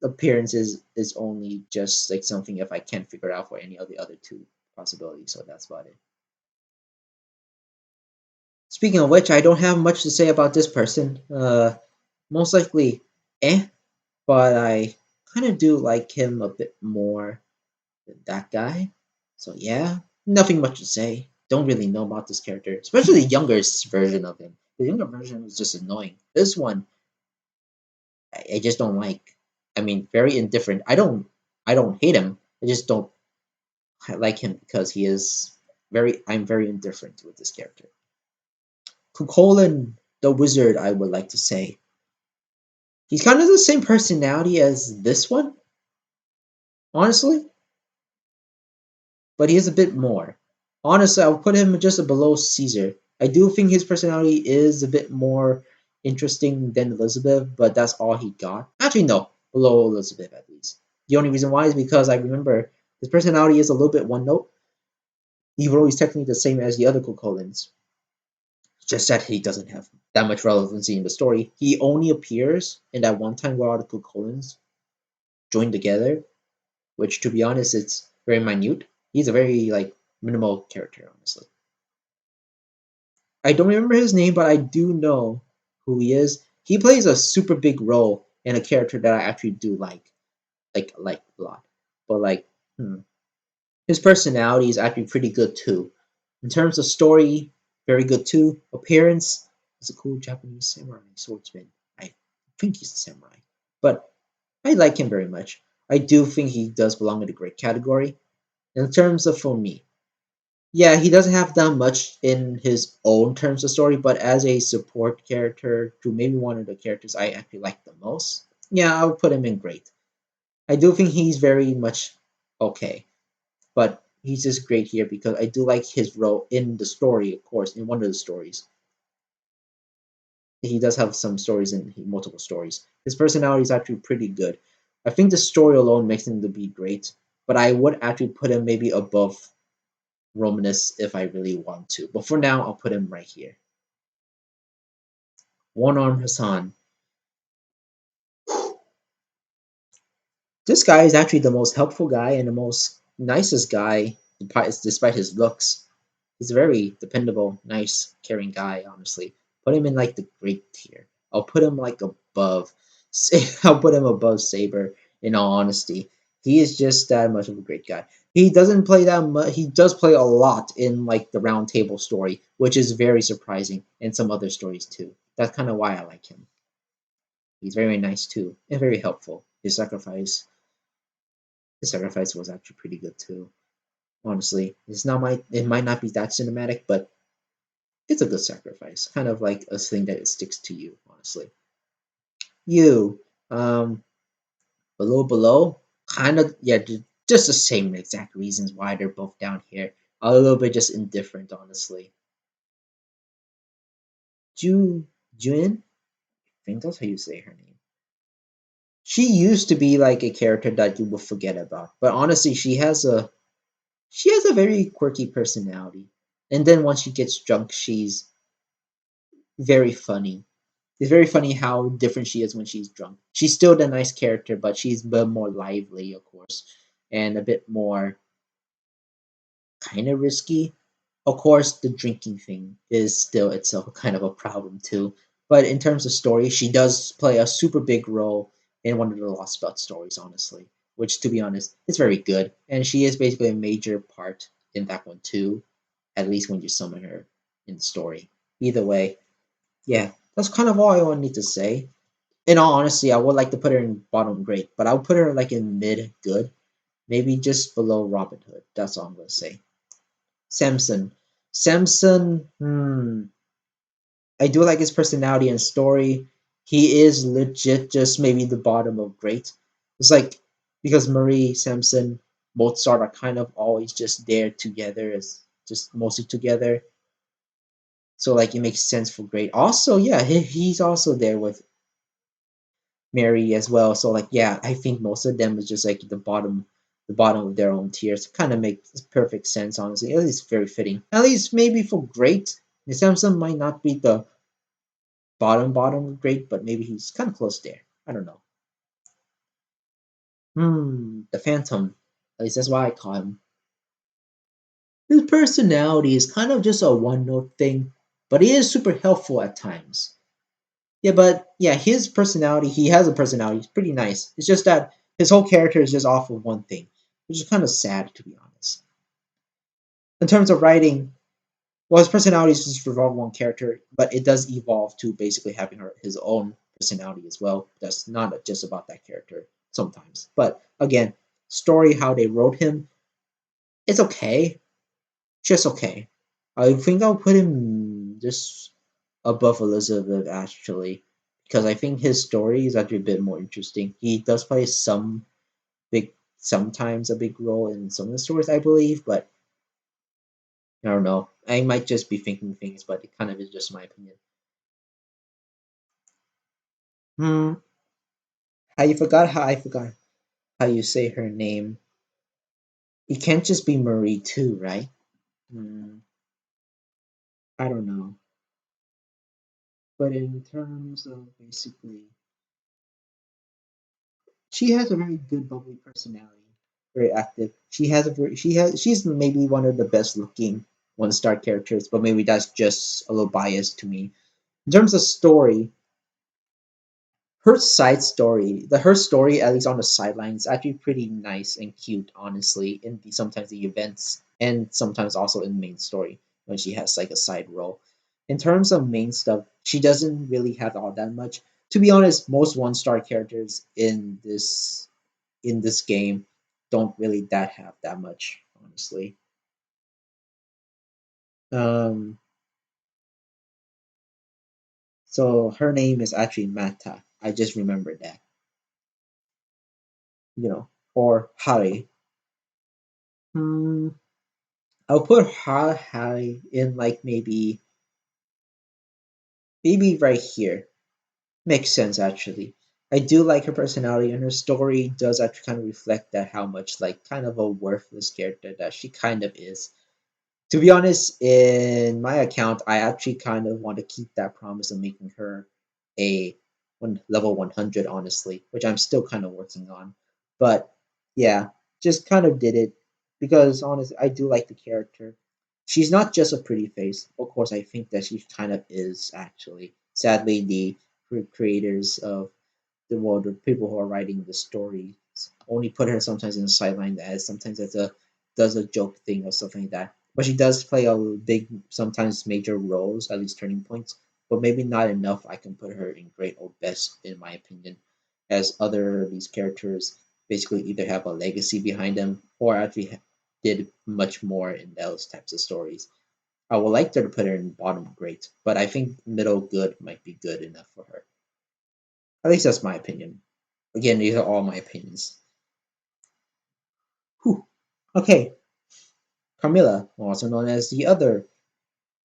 appearance is only just like something if I can't figure out for any of the other two possibilities. So that's about it. Speaking of which, I don't have much to say about this person. Most likely, but I kind of do like him a bit more than that guy. So yeah, nothing much to say. Don't really know about this character, especially the younger version of him. The younger version was just annoying. This one, I just don't like. I mean, very indifferent. I don't hate him. I just don't like him because he is very. I'm very indifferent with this character. Kukolin, the wizard, I would like to say. He's kind of the same personality as this one, honestly, but he is a bit more. Honestly, I would put him just below Caesar. I do think his personality is a bit more interesting than Elizabeth, but that's all he got. Actually, no, below Elizabeth at least. The only reason why is because I remember his personality is a little bit one note, even though he's technically the same as the other Cucullins. Just that he doesn't have that much relevancy in the story. He only appears in that one time where all the Cucullins join together, which to be honest, it's very minute. He's a very like minimal character, honestly. I don't remember his name, but I do know who he is. He plays a super big role in a character that I actually do like a lot. But like, his personality is actually pretty good too. In terms of story, very good too. Appearance, he's a cool Japanese samurai swordsman. I think he's a samurai, but I like him very much. I do think he does belong in the great category. In terms of for me, yeah, he doesn't have that much in his own terms of story, but as a support character to maybe one of the characters I actually like the most, yeah, I would put him in great. I do think he's very much okay, but he's just great here because I do like his role in the story, of course, in one of the stories. He does have some stories in multiple stories. His personality is actually pretty good. I think the story alone makes him to be great, but I would actually put him maybe above Romanus if I really want to. But for now, I'll put him right here. One Arm Hassan. This guy is actually the most helpful guy and the most nicest guy, despite his looks. He's a very dependable, nice, caring guy, honestly. Put him in like the great tier. I'll put him like above. I'll put him above Saber, in all honesty. He is just that much of a great guy. He doesn't play that much. He does play a lot in like the Round Table story, which is very surprising, and some other stories too. That's kind of why I like him. He's very nice too, and very helpful. His sacrifice was actually pretty good too. Honestly, it might not be that cinematic, but it's a good sacrifice. Kind of like a thing that sticks to you, honestly. You, um, below, kind of, yeah, just the same exact reasons why they're both down here. A little bit just indifferent, honestly. Ju, Jun, I think that's how you say her name. She used to be like a character that you would forget about, but honestly, she has a very quirky personality. And then once she gets drunk, she's very funny. It's very funny how different she is when she's drunk. She's still the nice character, but she's a bit more lively, of course, and a bit more kind of risky. Of course, the drinking thing is still itself kind of a problem too. But in terms of story, she does play a super big role in one of the Lost Belt stories, honestly. Which, to be honest, is very good, and she is basically a major part in that one too. At least when you summon her in the story. Either way, yeah, that's kind of all I need to say. In all honesty, I would like to put her in bottom great, but I'll put her like in mid good, maybe just below Robin Hood. That's all I'm gonna say. Samson, Samson, I do like his personality and story. He is legit just maybe the bottom of great. It's like because Marie, Samson, Mozart are kind of always just there together as just mostly together. So like it makes sense for great. Also, yeah, he's also there with Mary as well. So like yeah, I think most of them is just like the bottom of their own tiers. Kind of makes perfect sense, honestly. At least very fitting. At least maybe for great. Samson might not be the bottom grade, but maybe he's kind of close there. I don't know. The Phantom. At least that's why I call him. His personality is kind of just a one note thing, but he is super helpful at times. Yeah, but yeah, his personality, he has a personality. It's pretty nice. It's just that his whole character is just off of one thing, which is kind of sad, to be honest. In terms of writing, well, his personality is just revolve one character, but it does evolve to basically having his own personality as well. That's not just about that character sometimes. But again, story, how they wrote him, it's okay. Just okay. I think I'll put him just above Elizabeth actually, because I think his story is actually a bit more interesting. He does play sometimes a big role in some of the stories, I believe, but I don't know. I might just be thinking things, but it kind of is just my opinion. Hmm. I forgot how you say her name. It can't just be Marie too, right? Hmm. I don't know. But in terms of basically, she has a very good bubbly personality, very active. She's maybe one of the best looking one star characters, but maybe that's just a little biased to me. In terms of story, her side story, her story at least on the sidelines, actually pretty nice and cute, honestly. In sometimes the events and sometimes also in the main story when she has like a side role. In terms of main stuff, she doesn't really have all that much. To be honest, most one star characters in this game don't really that have that much, honestly. Um, so her name is actually Mata. I just remembered that, or Hari. Hmm, I'll put Hari in like maybe right here. Makes sense actually. I do like her personality and her story does actually kind of reflect that how much like kind of a worthless character that she kind of is. To be honest, in my account, I actually kind of want to keep that promise of making her a level 100, honestly, which I'm still kind of working on. But yeah, just kind of did it because honestly, I do like the character. She's not just a pretty face. Of course, I think that she kind of is actually. Sadly, the creators of the people who are writing the stories only put her sometimes in the sideline as sometimes as a does a joke thing or something like that. But she does play a big, sometimes major roles, at least turning points. But maybe not enough. I can put her in great or best, in my opinion, as other of these characters basically either have a legacy behind them or actually did much more in those types of stories. I would like her to put her in bottom great, but I think middle good might be good enough for her. At least that's my opinion. Again, these are all my opinions. Whew. Okay, Carmilla, also known as the other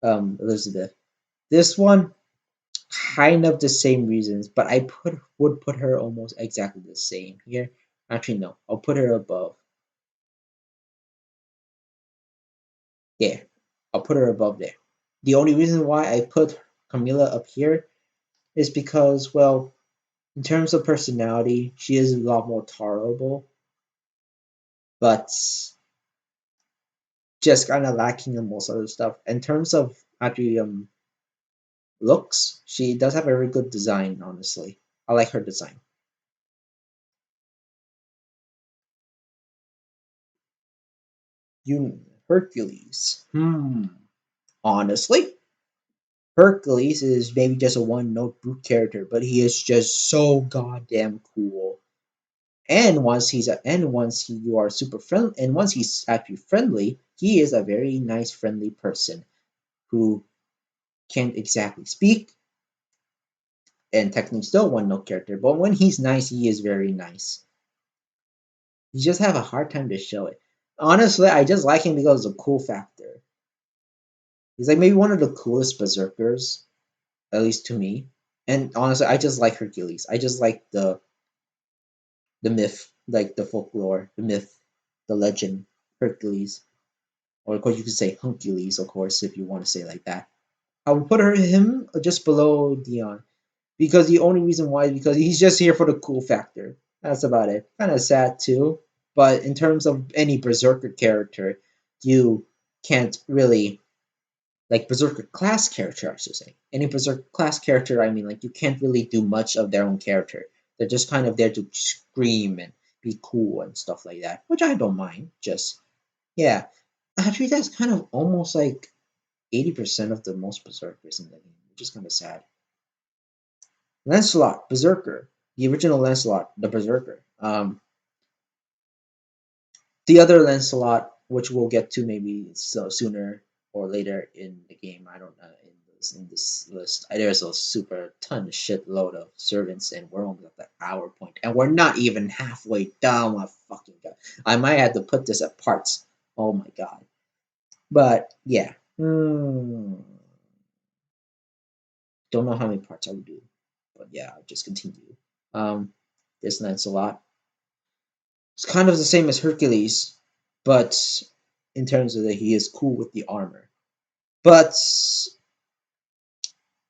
Elizabeth. This one, kind of the same reasons, but I would put her almost exactly the same here. Actually, no, I'll put her above. There, I'll put her above there. The only reason why I put Camilla up here is because, well, in terms of personality, she is a lot more tolerable, but just kind of lacking in most other stuff. In terms of actually looks, she does have a very good design, honestly. I like her design. You Hercules. Honestly, Hercules is maybe just a one note brute character, but he is just so goddamn cool. And once you are super friendly, and once he's actually friendly, he is a very nice, friendly person who can't exactly speak, and technically still one note character. But when he's nice, he is very nice. You just have a hard time to show it. Honestly, I just like him because of the cool factor. He's like maybe one of the coolest berserkers, at least to me. And honestly, I just like Hercules. I just like the myth, like the folklore, the myth, the legend, Hercules. Or of course you could say Huncules, of course, if you want to say it like that. I would put him just below Dion because the only reason why is because he's just here for the cool factor. That's about it. Kind of sad too, but in terms of any berserker character, you can't really like berserker class character. I should say any berserker class character. I mean, like you can't really do much of their own character. They're just kind of there to scream and be cool and stuff like that, which I don't mind. Just yeah, actually, that's kind of almost like 80% of the most berserkers in the game, which is kind of sad. Lancelot, Berserker, the original Lancelot, the Berserker. The other Lancelot, which we'll get to maybe sooner or later in the game. I don't know in this list. There's a super ton shitload of servants, and we're only at the hour point, and we're not even halfway down. My fucking god! I might have to put this at parts. Oh my god! But yeah, don't know how many parts I would do, but yeah, I'll just continue. Um, this Lancelot. It's kind of the same as Hercules, but in terms of that he is cool with the armor. But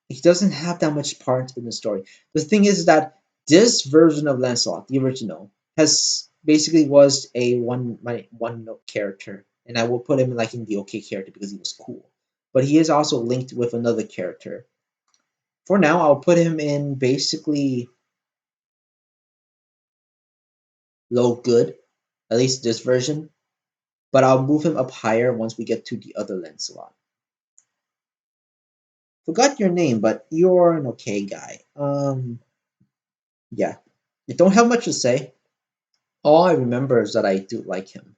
he doesn't have that much part in the story. The thing is that this version of Lancelot, the original, has basically was a one note character, and I will put him like in the okay character because he was cool. But he is also linked with another character. For now, I'll put him in basically low good, at least this version. But I'll move him up higher once we get to the other Lancelot. Forgot your name, but you're an okay guy. Yeah. I don't have much to say. All I remember is that I do like him.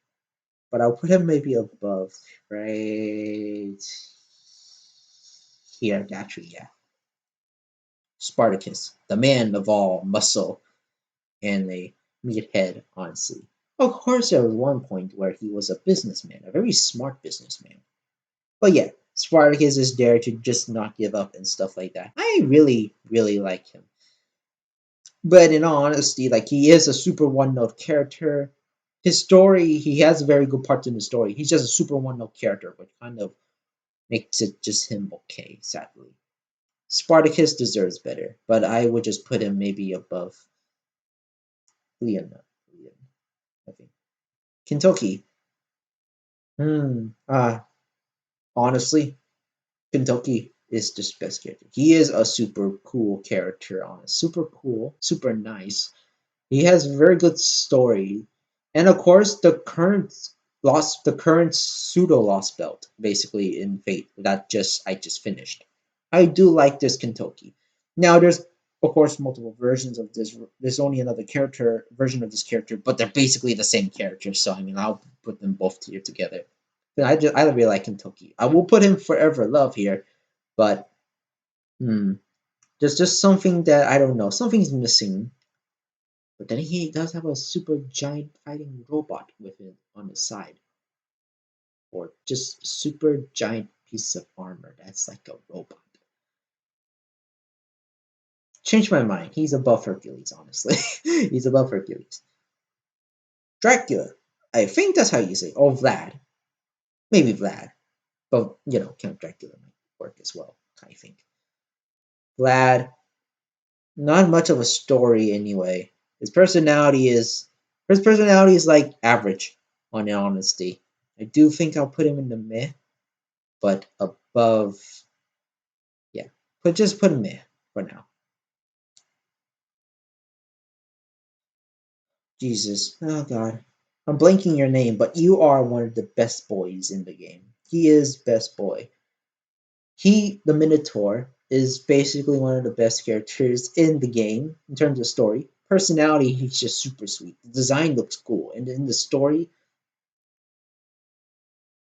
But I'll put him maybe above, right here, actually, yeah. Spartacus, the man of all muscle and a meathead, honestly. Of course, there was one point where he was a businessman, a very smart businessman. But yeah, Spartacus is there to just not give up and stuff like that. I really, really like him. But in all honesty, like he is a super one note character. His story, he has very good parts in the story. He's just a super one note character, which kind of makes it just him okay, sadly. Spartacus deserves better, but I would just put him maybe above Leon. Leon, I think. Kentucky. Honestly, Kentucky is just best character. He is a super cool character, honest. Super cool, super nice. He has very good story, and of course the current pseudo lost belt basically in Fate that just I just finished. I do like this Kentucky. Now there's of course multiple versions of this. There's only another character version of this character, but they're basically the same character. So I mean I'll put them both here together. I really like Kentucky. I will put him forever love here, but hmm, there's just something that I don't know. Something's missing. But then he does have a super giant fighting robot with it on his side. Or just super giant piece of armor that's like a robot. Change my mind. He's above Hercules, honestly. He's above Hercules. Dracula. I think that's how you say it. Or Vlad. Maybe Vlad. But, Count Dracula might work as well, I think. Vlad, not much of a story anyway. His personality is like average, on honesty. I do think I'll put him in the meh, but above, yeah. But just put him there for now. Jesus, oh god, I'm blanking your name, but you are one of the best boys in the game. He is best boy. The Minotaur, is basically one of the best characters in the game in terms of story. Personality, he's just super sweet. The design looks cool, and in the story,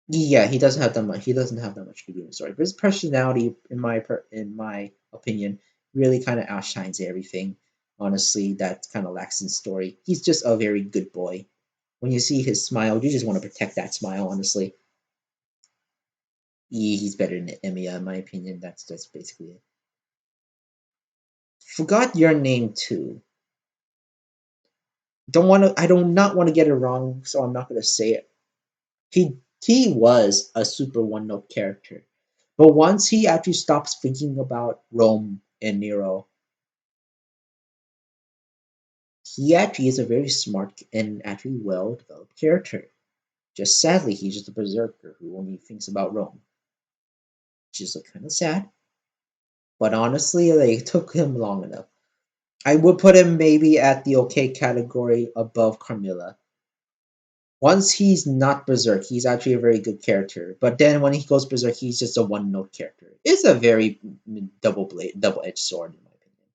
yeah, he doesn't have that much. He doesn't have that much to do in the story, but his personality, in my opinion, really kind of outshines everything. Honestly, that kind of lacks in story. He's just a very good boy. When you see his smile, you just want to protect that smile. Honestly, he's better than Emiya, in my opinion. That's basically it. Forgot your name too. Don't want to. I do not want to get it wrong, so I'm not going to say it. He was a super one note character, But once he actually stops thinking about Rome and Nero, he actually is a very smart and actually well developed character. Just sadly, he's just a berserker who only thinks about Rome, which is kind of sad. But honestly, they took him long enough. I would put him maybe at the okay category above Carmilla. Once he's not berserk, he's actually a very good character. But then when he goes berserk, he's just a one note character. It's a very double edged sword in my opinion.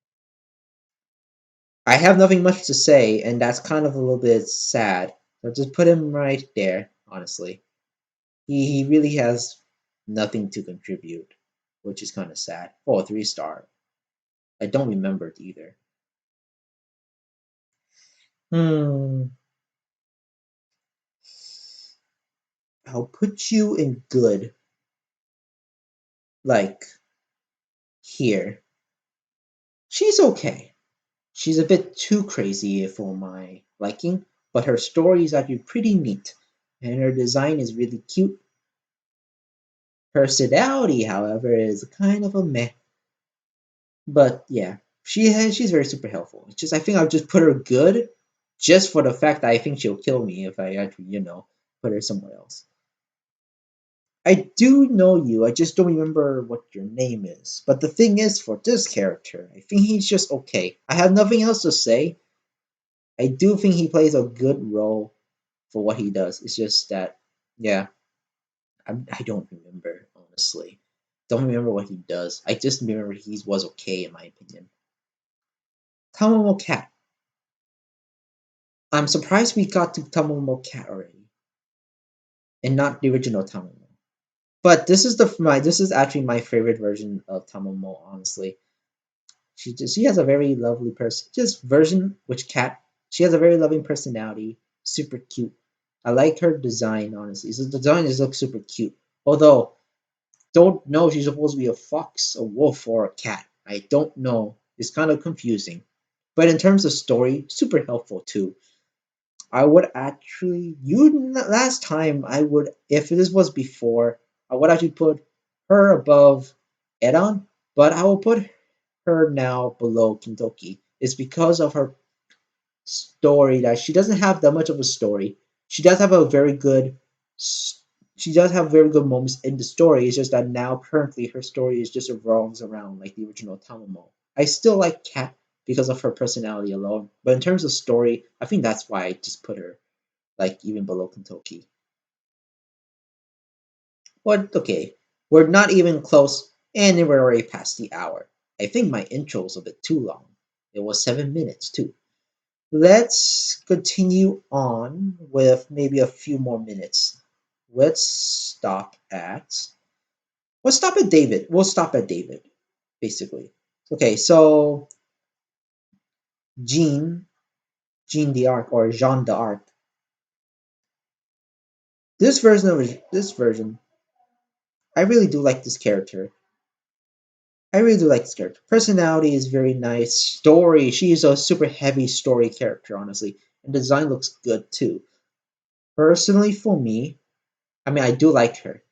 I have nothing much to say, and that's kind of a little bit sad. So just put him right there, honestly. He really has nothing to contribute, which is kind of sad. Oh, 3 star. I don't remember it either. Hmm. I'll put you in good, like here. She's okay. She's a bit too crazy for my liking, but her story is actually pretty neat, and her design is really cute. Personality, however, is kind of a meh. But yeah, she's very super helpful. It's just I think I'll just put her good, just for the fact that I think she'll kill me if I actually put her somewhere else. I do know you. I just don't remember what your name is. But the thing is, for this character, I think he's just okay. I have nothing else to say. I do think he plays a good role for what he does. It's just that, yeah, I don't remember honestly. Don't remember what he does. I just remember he was okay in my opinion. Tamamo Cat. I'm surprised we got to Tamamo Cat already, and not the original Tamamo. But this is actually my favorite version of Tamamo. Honestly, she has a very lovely person. Just version which cat. She has a very loving personality. Super cute. I like her design honestly. So the design just looks super cute. Although don't know if she's supposed to be a fox, a wolf, or a cat. I don't know. It's kind of confusing. But in terms of story, super helpful too. I would actually you last time I would if this was before I would actually put her above Edon, but I will put her now below Kintoki. It's because of her story that she doesn't have that much of a story. She does have a very good she does have very good moments in the story. It's just that now currently her story is just revolves around like the original Tamamo. I still like Kat because of her personality alone, but in terms of story, I think that's why I just put her like even below Kentucky. But okay, we're not even close, and we're already past the hour. I think my intro was a bit too long. It was 7 minutes too. Let's continue on with maybe a few more minutes. Let's stop at let's stop at David. We'll stop at David, basically. Okay, so Jean, Jean d'Arc or Jean d'Arc. This version, I really do like this character. I really do like this character. Personality is very nice. Story, she is a super heavy story character, honestly, and design looks good too. Personally, for me, I mean, I do like her.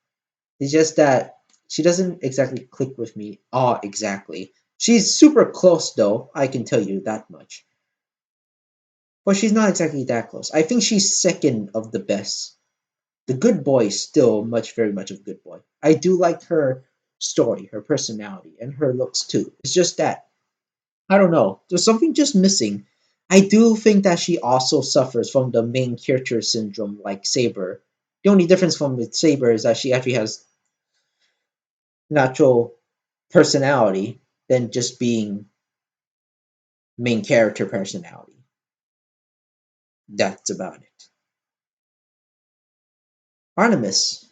It's just that she doesn't exactly click with me. Oh, exactly. She's super close, though. I can tell you that much. But she's not exactly that close. I think she's second of the best. The good boy is still very much of a good boy. I do like her story, her personality, and her looks too. It's just that I don't know. There's something just missing. I do think that she also suffers from the main character syndrome, like Saber. The only difference from with Saber is that she actually has natural personality than just being main character personality. That's about it. Artemis,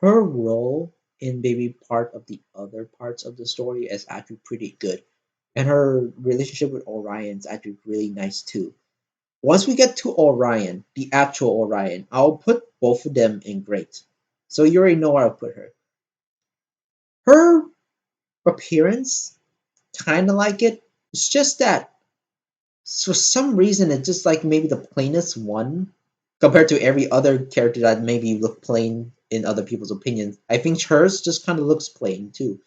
her role in maybe part of the other parts of the story is actually pretty good. And her relationship with Orion's actually really nice too. Once we get to Orion, the actual Orion, I'll put both of them in great. So you already know where I'll put her. Her appearance, kind of like it. It's just that for some reason it's just like maybe the plainest one. compared to every other character that maybe look plain in other people's opinions. I think hers just kind of looks plain too.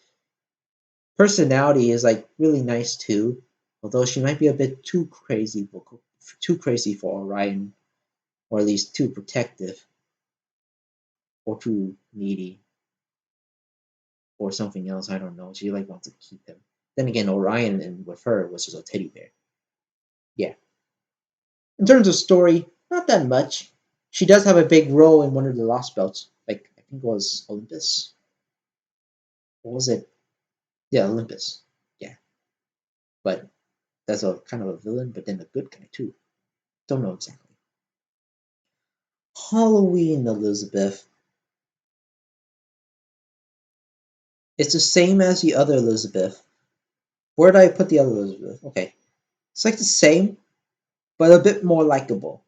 Personality is like really nice too, although she might be a bit too crazy for Orion, or at least too protective, or too needy, or something else. I don't know. She like wants to keep him. Then again, Orion and with her was just a teddy bear. Yeah. In terms of story, not that much. She does have a big role in one of the Lost Belts. Like I think it was Olympus. What was it? Yeah, Olympus. Yeah, but that's a kind of a villain, but then a good guy too. Don't know exactly. Halloween Elizabeth. It's the same as the other Elizabeth. Where did I put the other Elizabeth? Okay, it's like the same, but a bit more likable.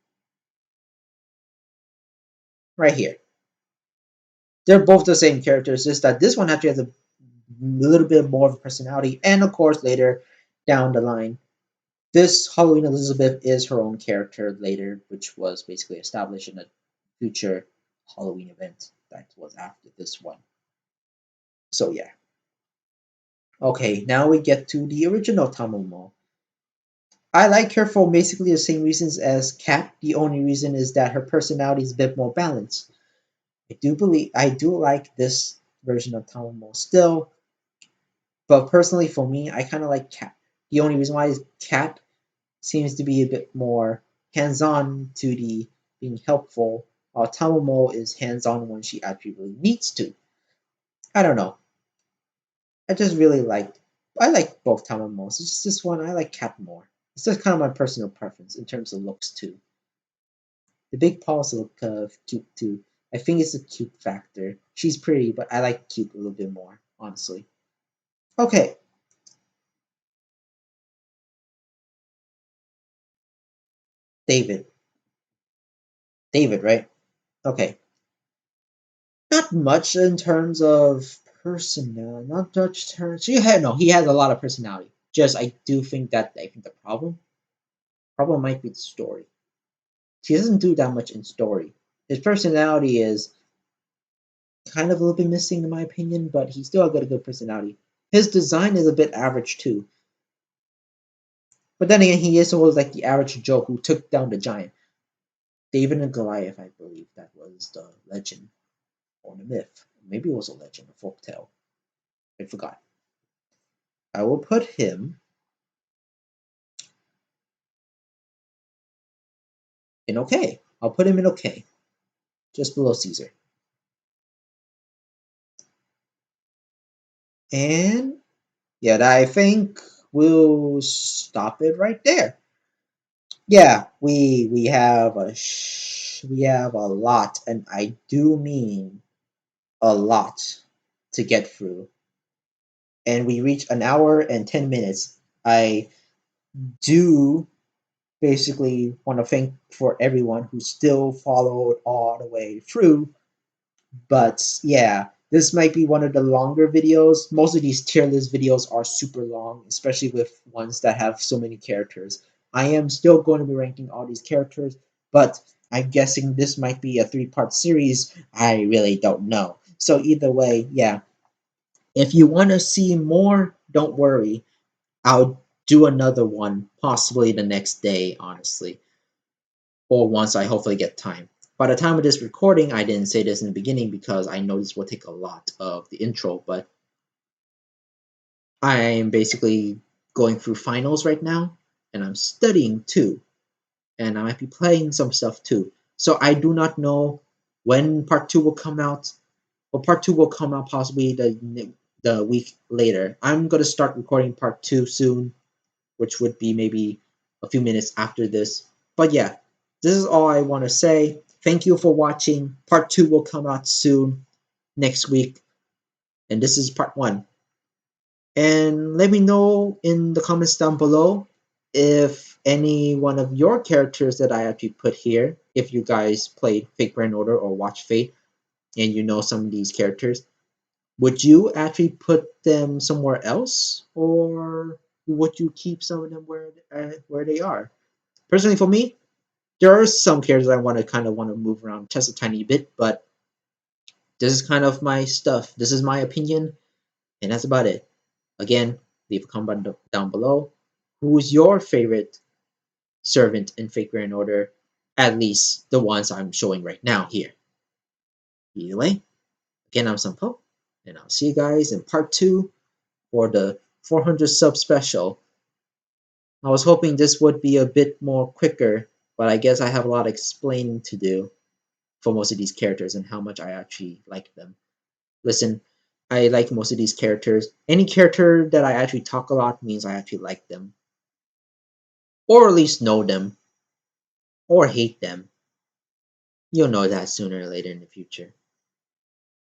Right here. They're both the same characters, just that this one actually has a little bit more of a personality, and of course later down the line, this Halloween Elizabeth is her own character later, which was basically established in a future Halloween event that was after this one. So yeah. Okay, now we get to the original Tamamo. I like her for basically the same reasons as Kat. The only reason is that her personality is a bit more balanced. I do like this version of Tamamo still, but personally for me, I kind of like Kat. The only reason why is Kat seems to be a bit more hands-on to the being helpful, while Tamamo is hands-on when she actually really needs to. I don't know. I just really like I like both Tamamos. It's just this one I like Cat more. It's just kind of my personal preference in terms of looks too. The big paws look cute too. I think it's a cute factor. She's pretty, but I like cute a little bit more, honestly. Okay, David. David, right? Okay. Not much in terms of personality. Not much terms. He has a lot of personality. Just I do think that I think the problem might be the story. He doesn't do that much in story. His personality is kind of a little bit missing in my opinion, but he's still got a good personality. His design is a bit average too. But then again, he is always like the average Joe who took down the giant. David and Goliath, I believe that was the legend or the myth. Maybe it was a legend, a folk tale. I forgot. I will put him in okay. I'll put him in okay, just below Caesar. And yeah, I think we'll stop it right there. Yeah, we have a lot, and I do mean a lot to get through. And we reach an hour and 10 minutes. I do basically want to thank for everyone who still followed all the way through. But yeah, this might be one of the longer videos. Most of these tier list videos are super long, especially with ones that have so many characters. I am still going to be ranking all these characters, but I'm guessing this might be a three-part series. I really don't know. So either way, yeah. If you want to see more, don't worry. I'll do another one possibly the next day, honestly, or once I hopefully get time. By the time of this recording, I didn't say this in the beginning because I know this will take a lot of the intro, but I'm basically going through finals right now, and I'm studying too, and I might be playing some stuff too. So I do not know when part two will come out. Well, part two will come out possibly the week later. I'm gonna start recording part two soon, which would be maybe a few minutes after this. But yeah, this is all I want to say. Thank you for watching. Part two will come out soon next week, and this is part one. And let me know in the comments down below if any one of your characters that I actually put here, if you guys played Fate Grand Order or watch Fate and you know some of these characters, would you actually put them somewhere else, or would you keep some of them where they are? Personally, for me, There are some characters I want to move around just a tiny bit, but this is kind of my stuff. This is my opinion, and that's about it. Again, leave a comment down below. Who's your favorite servant in Fate Grand Order? At least the ones I'm showing right now here. Either way, again, I'm Sampo, and I'll see you guys in part 2 for the 400 sub special. I was hoping this would be a bit more quicker, but I guess I have a lot of explaining to do for most of these characters and how much I actually like them. Listen, I like most of these characters. Any character that I actually talk a lot means I actually like them, or at least know them, or hate them. You'll know that sooner or later in the future.